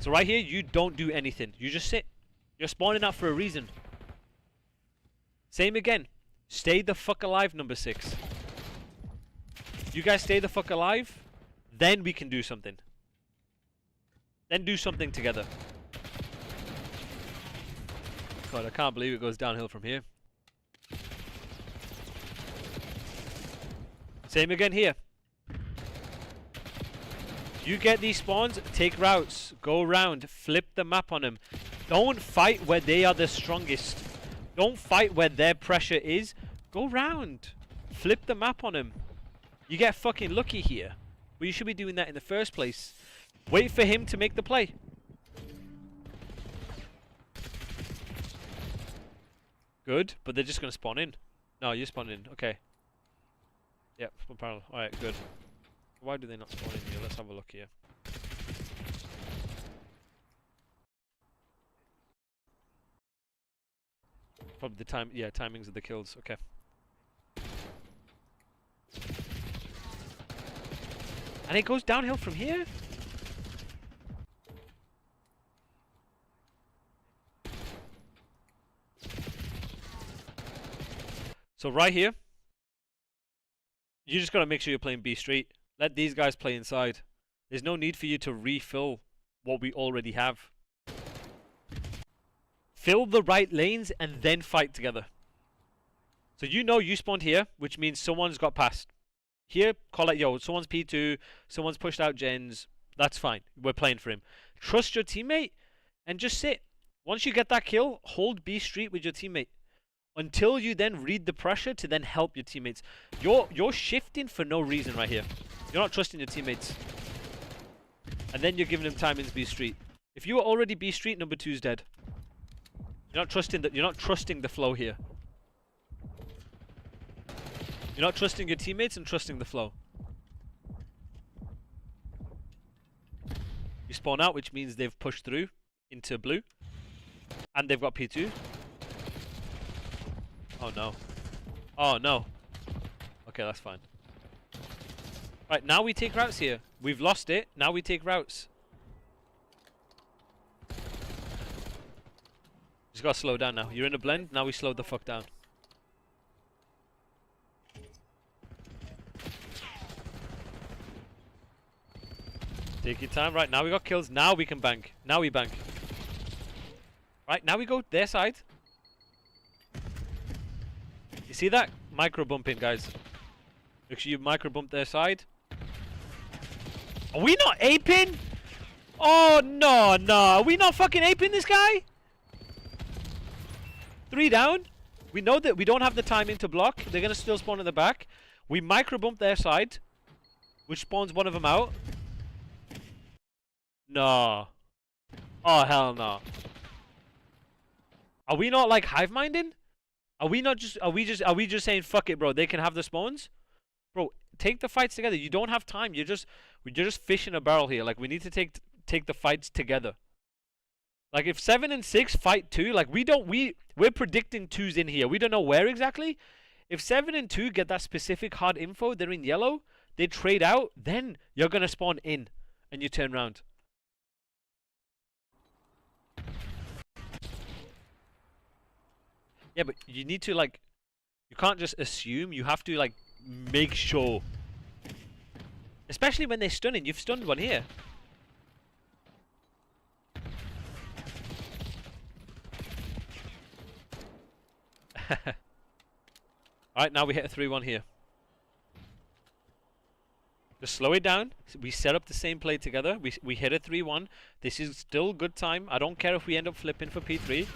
So right here, you don't do anything. You just sit. You're spawning out for a reason. Same again. Stay the fuck alive, number 6. You guys stay the fuck alive. Then we can do something. Then do something together. God, I can't believe it goes downhill from here. Same again here. You get these spawns, take routes, go around, flip the map on them. Don't fight where they are the strongest. Don't fight where their pressure is. Go round. Flip the map on them. You get fucking lucky here. But you should be doing that in the first place. Wait for him to make the play. Good, but they're just going to spawn in. No, you spawn in. Okay. Yep, spawn parallel. Alright, good. Why do they not spawn in here? Let's have a look here. Probably the timings of the kills. Okay. And it goes downhill from here? So right here, you just got to make sure you're playing B Street. Let these guys play inside. There's no need for you to refill what we already have. Fill the right lanes and then fight together. So you know you spawned here, which means someone's got past. Here, call it, yo, someone's P2, someone's pushed out gens. That's fine. We're playing for him. Trust your teammate and just sit. Once you get that kill, hold B Street with your teammate. Until you then read the pressure to then help your teammates. You're shifting for no reason right here. You're not trusting your teammates. And then you're giving them time in B Street. If you were already B Street, number 2's dead. You're not trusting the flow here. You're not trusting your teammates and trusting the flow. You spawn out, which means they've pushed through into blue. And they've got P2. Oh no. Oh no. Okay, that's fine. Right, now we take routes here. We've lost it. Now we take routes. Just gotta slow down now. You're in a blend. Now we slow the fuck down. Take your time. Right, now we got kills. Now we can bank. Now we bank. Right, now we go their side. You see that? Micro bumping, guys. Make sure you micro bump their side. Are we not aping? Oh, no, no. Are we not fucking aping this guy? 3 down. We know that we don't have the timing to block. They're going to still spawn in the back. We micro bump their side, which spawns one of them out. No. Oh, hell no. Are we not like hive minding? Are we just saying fuck it, bro? They can have the spawns? Bro, take the fights together. You don't have time. You're just fishing a barrel here. Like, we need to take the fights together. Like, if 7 and 6 fight 2, like, we're predicting 2's in here. We don't know where exactly. If 7 and 2 get that specific hard info, they're in yellow, they trade out, then you're gonna spawn in and you turn around. Yeah, but you need to, like, you can't just assume. You have to, like, make sure. Especially when they're stunning. You've stunned one here. Alright, now we hit a 3-1 here. Just slow it down. We set up the same play together. We hit a 3-1. This is still good time. I don't care if we end up flipping for P3.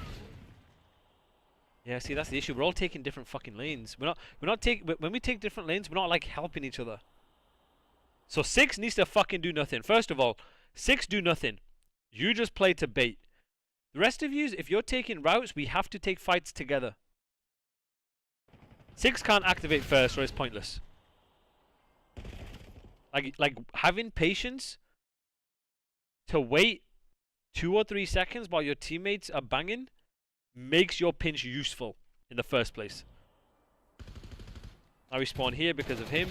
Yeah, see, that's the issue. We're all taking different fucking lanes. When we take different lanes, we're not like helping each other. So 6 needs to fucking do nothing. First of all, 6 do nothing. You just play to bait. The rest of you, if you're taking routes, we have to take fights together. 6 can't activate first or it's pointless. Like having patience to wait 2 or 3 seconds while your teammates are banging makes your pinch useful in the first place. Now we spawn here because of him.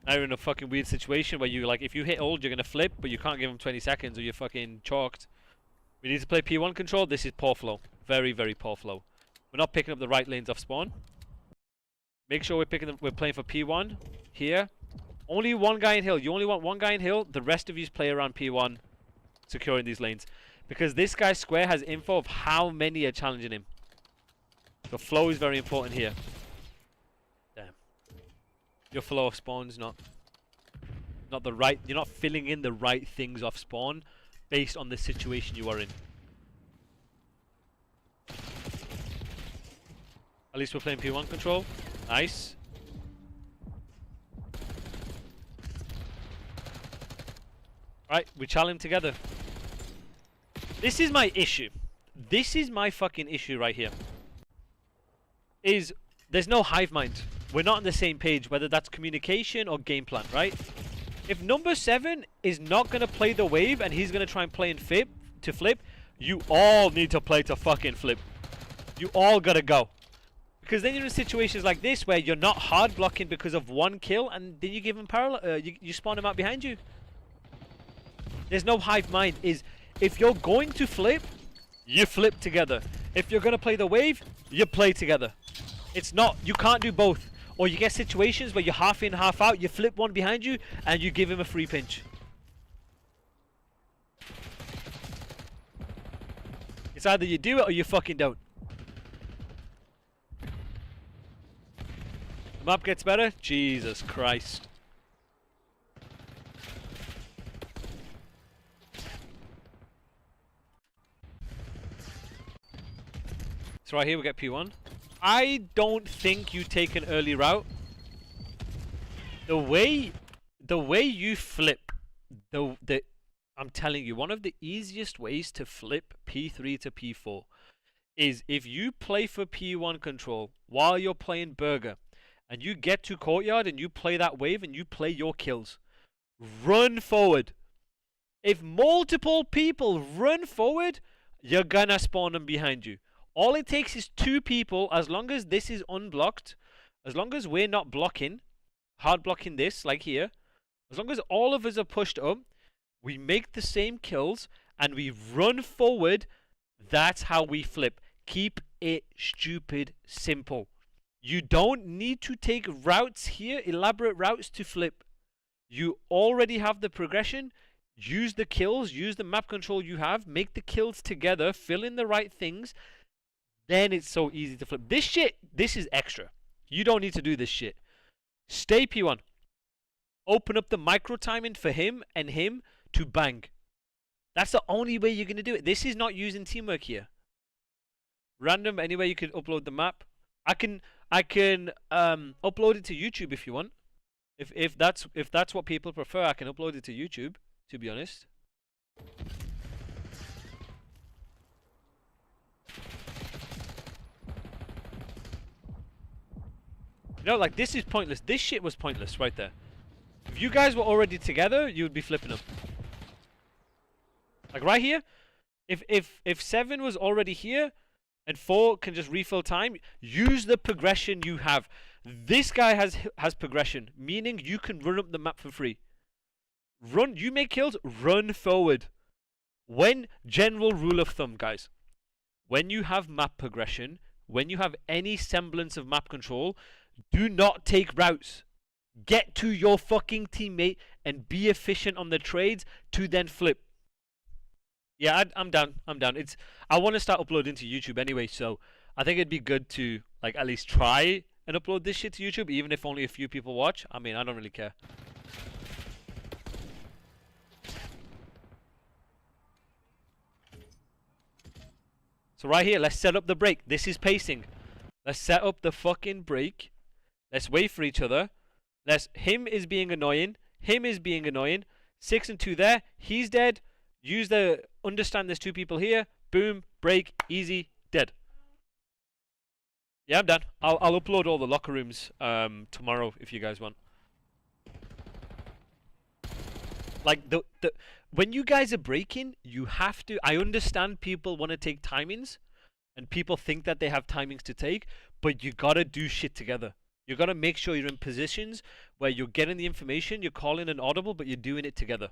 Now you're in a fucking weird situation where you, like, if you hit ult, you're gonna flip, but you can't give him 20 seconds or you're fucking chalked. We need to play P1 control. This is poor flow. Very, very poor flow. We're not picking up the right lanes off spawn. Make sure we're playing for P1 here. Only one guy in hill. You only want one guy in hill. The rest of you play around P1, securing these lanes. Because this guy square has info of how many are challenging him. The flow is very important here. Damn. Your flow of spawn's not the right. You're not filling in the right things off spawn based on the situation you are in. At least we're playing P1 control. Nice. Right, we challenge him together. This is my issue. This is my fucking issue right here. There's no hive mind. We're not on the same page, whether that's communication or game plan, right? If number 7 is not going to play the wave and he's going to try and play and flip, you all need to play to fucking flip. You all got to go. Because then you're in situations like this where you're not hard blocking because of one kill and then you give him parallel, you spawn him out behind you. There's no hive mind. If you're going to flip, you flip together. If you're going to play the wave, you play together. It's not, you can't do both. Or you get situations where you're half in, half out, you flip one behind you, and you give him a free pinch. It's either you do it or you fucking don't. The map gets better? Jesus Christ. So right here we get P1. I don't think you take an early route. The way you flip, I'm telling you, one of the easiest ways to flip P3 to P4 is if you play for P1 control while you're playing Burger, and you get to courtyard and you play that wave and you play your kills. Run forward. If multiple people run forward, you're gonna spawn them behind you. All it takes is 2 people, as long as this is unblocked, as long as we're not blocking, hard blocking this, like here, as long as all of us are pushed up, we make the same kills, and we run forward, that's how we flip. Keep it stupid simple. You don't need to take routes here, elaborate routes to flip. You already have the progression. Use the kills, use the map control you have, make the kills together, fill in the right things. Then it's so easy to flip. This is extra. You don't need to do this shit. Stay P1. Open up the micro timing for him and him to bang. That's the only way you're going to do it. This is not using teamwork here. Random, anyway, you can upload the map. I can upload it to YouTube if you want. If that's what people prefer, I can upload it to YouTube, to be honest. You know, like, this is pointless. This shit was pointless right there. If you guys were already together, you would be flipping them. Like right here, if 7 was already here and 4 can just refill time, use the progression you have. This guy has progression, meaning you can run up the map for free. Run, you make kills, run forward. When, general rule of thumb, guys, when you have map progression, when you have any semblance of map control, do not take routes. Get to your fucking teammate and be efficient on the trades to then flip. Yeah, I'm down. I want to start uploading to YouTube anyway, so I think it'd be good to like at least try and upload this shit to YouTube, even if only a few people watch. I mean, I don't really care. So right here, let's set up the break. This is pacing. Let's set up the fucking break. Let's wait for each other. Him is being annoying. Him is being annoying. 6 and 2 there. He's dead. Understand there's 2 people here. Boom. Break. Easy. Dead. Yeah, I'm done. I'll upload all the locker rooms tomorrow if you guys want. Like when you guys are breaking, you have to. I understand people want to take timings, and people think that they have timings to take, but you gotta do shit together. You gotta make sure you're in positions where you're getting the information, you're calling an audible, but you're doing it together.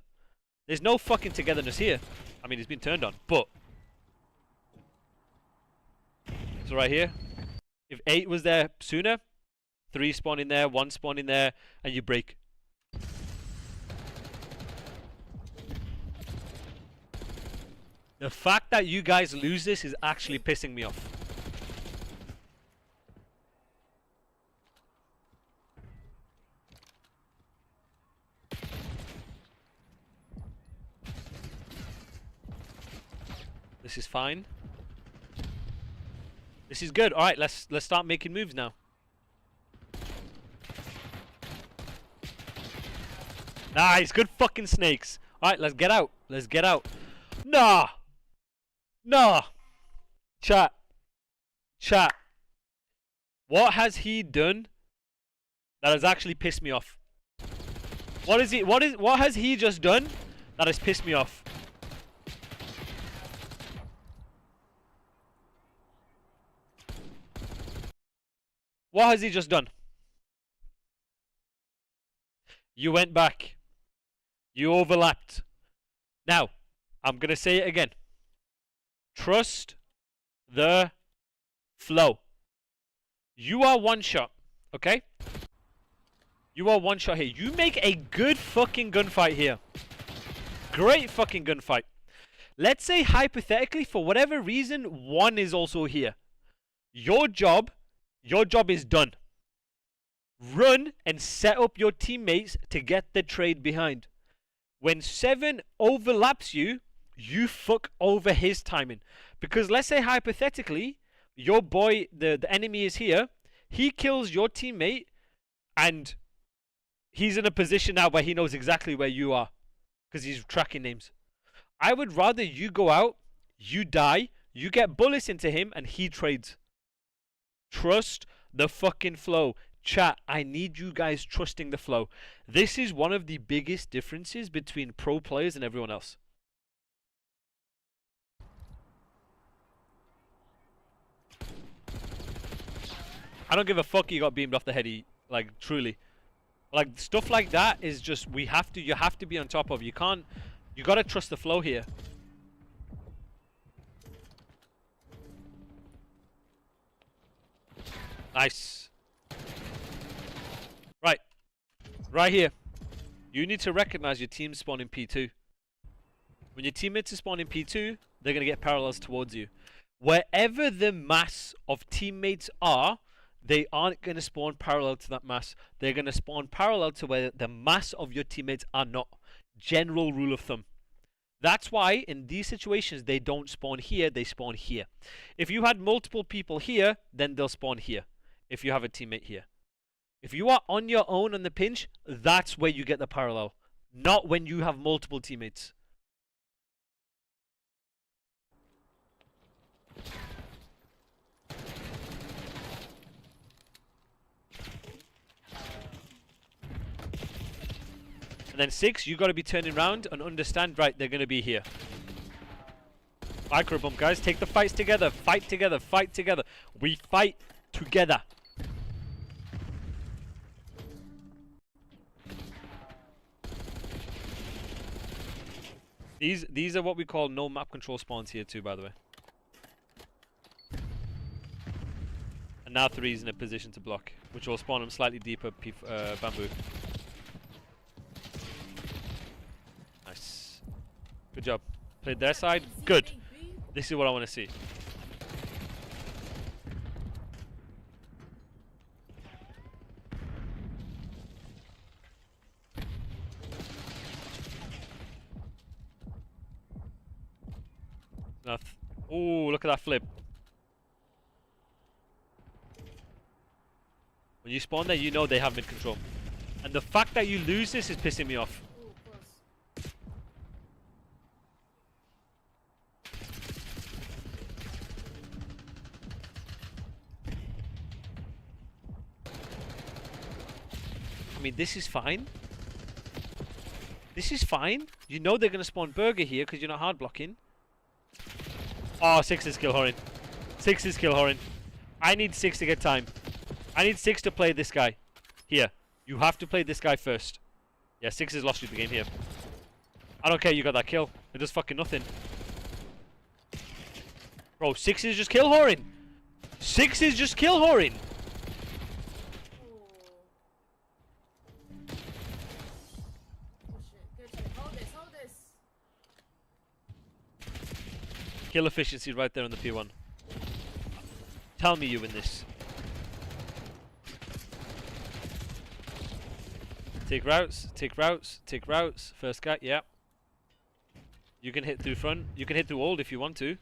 There's no fucking togetherness here. I mean, it's been turned on, but so right here, if 8 was there sooner, 3 spawn in there, 1 spawn in there, and you break. The fact that you guys lose this is actually pissing me off. This is fine. This is good. All right, let's start making moves now. Nice, good fucking snakes. All right, let's get out. Let's get out. Nah. Nah. Chat. What has he done that has actually pissed me off? What has he just done that has pissed me off? What has he just done? You went back. You overlapped. Now, I'm going to say it again. Trust the flow. You are one shot, okay? You are one shot here. You make a good fucking gunfight here. Great fucking gunfight. Let's say hypothetically, for whatever reason, 1 is also here. Your job is done. Run and set up your teammates to get the trade behind. When 7 overlaps you, you fuck over his timing. Because let's say hypothetically, your boy, the enemy is here, he kills your teammate, and he's in a position now where he knows exactly where you are. Because he's tracking names. I would rather you go out, you die, you get bullets into him, and he trades. Trust the fucking flow. Chat, I need you guys trusting the flow. This is one of the biggest differences between pro players and everyone else. I don't give a fuck you got beamed off the head, like, truly. Like, stuff like that is just, you have to be on top of. You gotta trust the flow here. Nice. Right here. You need to recognize your team spawn in P2. When your teammates are spawning P2, they're going to get parallels towards you. Wherever the mass of teammates are, they aren't going to spawn parallel to that mass. They're going to spawn parallel to where the mass of your teammates are not. General rule of thumb. That's why in these situations they don't spawn here, they spawn here. If you had multiple people here, then they'll spawn here. If you have a teammate here. If you are on your own on the pinch, that's where you get the parallel. Not when you have multiple teammates. And then 6, you got to be turning around and understand, right, they're going to be here. Micro bump, guys. Take the fights together. Fight together. Fight together. We fight together. These are what we call no map control spawns here too, by the way. And now 3 is in a position to block, which will spawn them slightly deeper bamboo. Nice. Good job. Played their side. Good. This is what I want to see. Oh, look at that flip. When you spawn there, you know they have mid control. And the fact that you lose this is pissing me off. I mean, this is fine. This is fine. You know they're going to spawn burger here because you're not hard blocking. Oh, 6 is kill Horin. 6 is kill Horin. I need 6 to get time. I need 6 to play this guy. Here. You have to play this guy first. Yeah, 6 has lost you the game here. I don't care, you got that kill. It does fucking nothing. Bro, 6 is just kill Horin. 6 is just kill Horin. Kill efficiency right there on the P1. Tell me you win this. Take routes, take routes, take routes. First guy, yeah. You can hit through front. You can hit through old if you want to.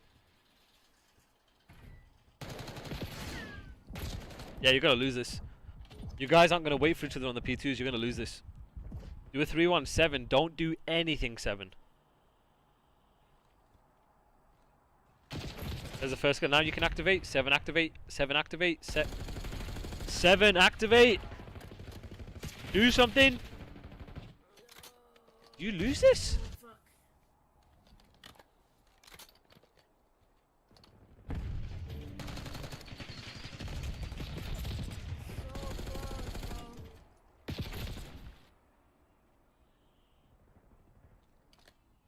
Yeah, you're going to lose this. You guys aren't going to wait for each other on the P2s. You're going to lose this. Do a 3-1-7. Don't do anything 7. There's the first guy. Now you can activate. 7 activate. 7 activate. 7 activate. Do something. You lose this?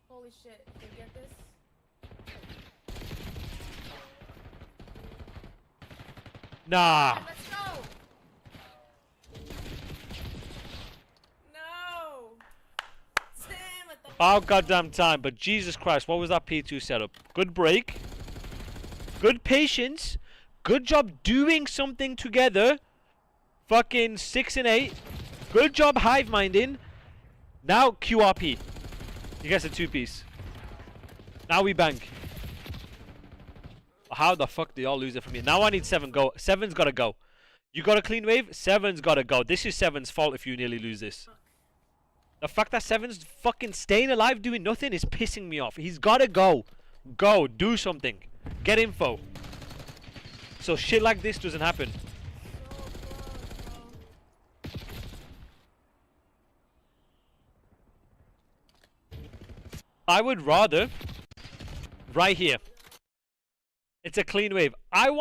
Holy shit, can you get this? Nah. Let's go! No! Sam at the About goddamn time, but Jesus Christ, what was that P2 setup? Good break. Good patience. Good job doing something together. Fucking 6 and 8. Good job hive minding. Now QRP. He gets a 2-piece. Now we bank. How the fuck do y'all lose it from me? Now I need 7 go. 7's gotta go. You got a clean wave? 7's gotta go. This is 7's fault if you nearly lose this. The fact that 7's fucking staying alive doing nothing is pissing me off. He's gotta go. Go. Do something. Get info. So shit like this doesn't happen. I would rather right here. It's a clean wave. I want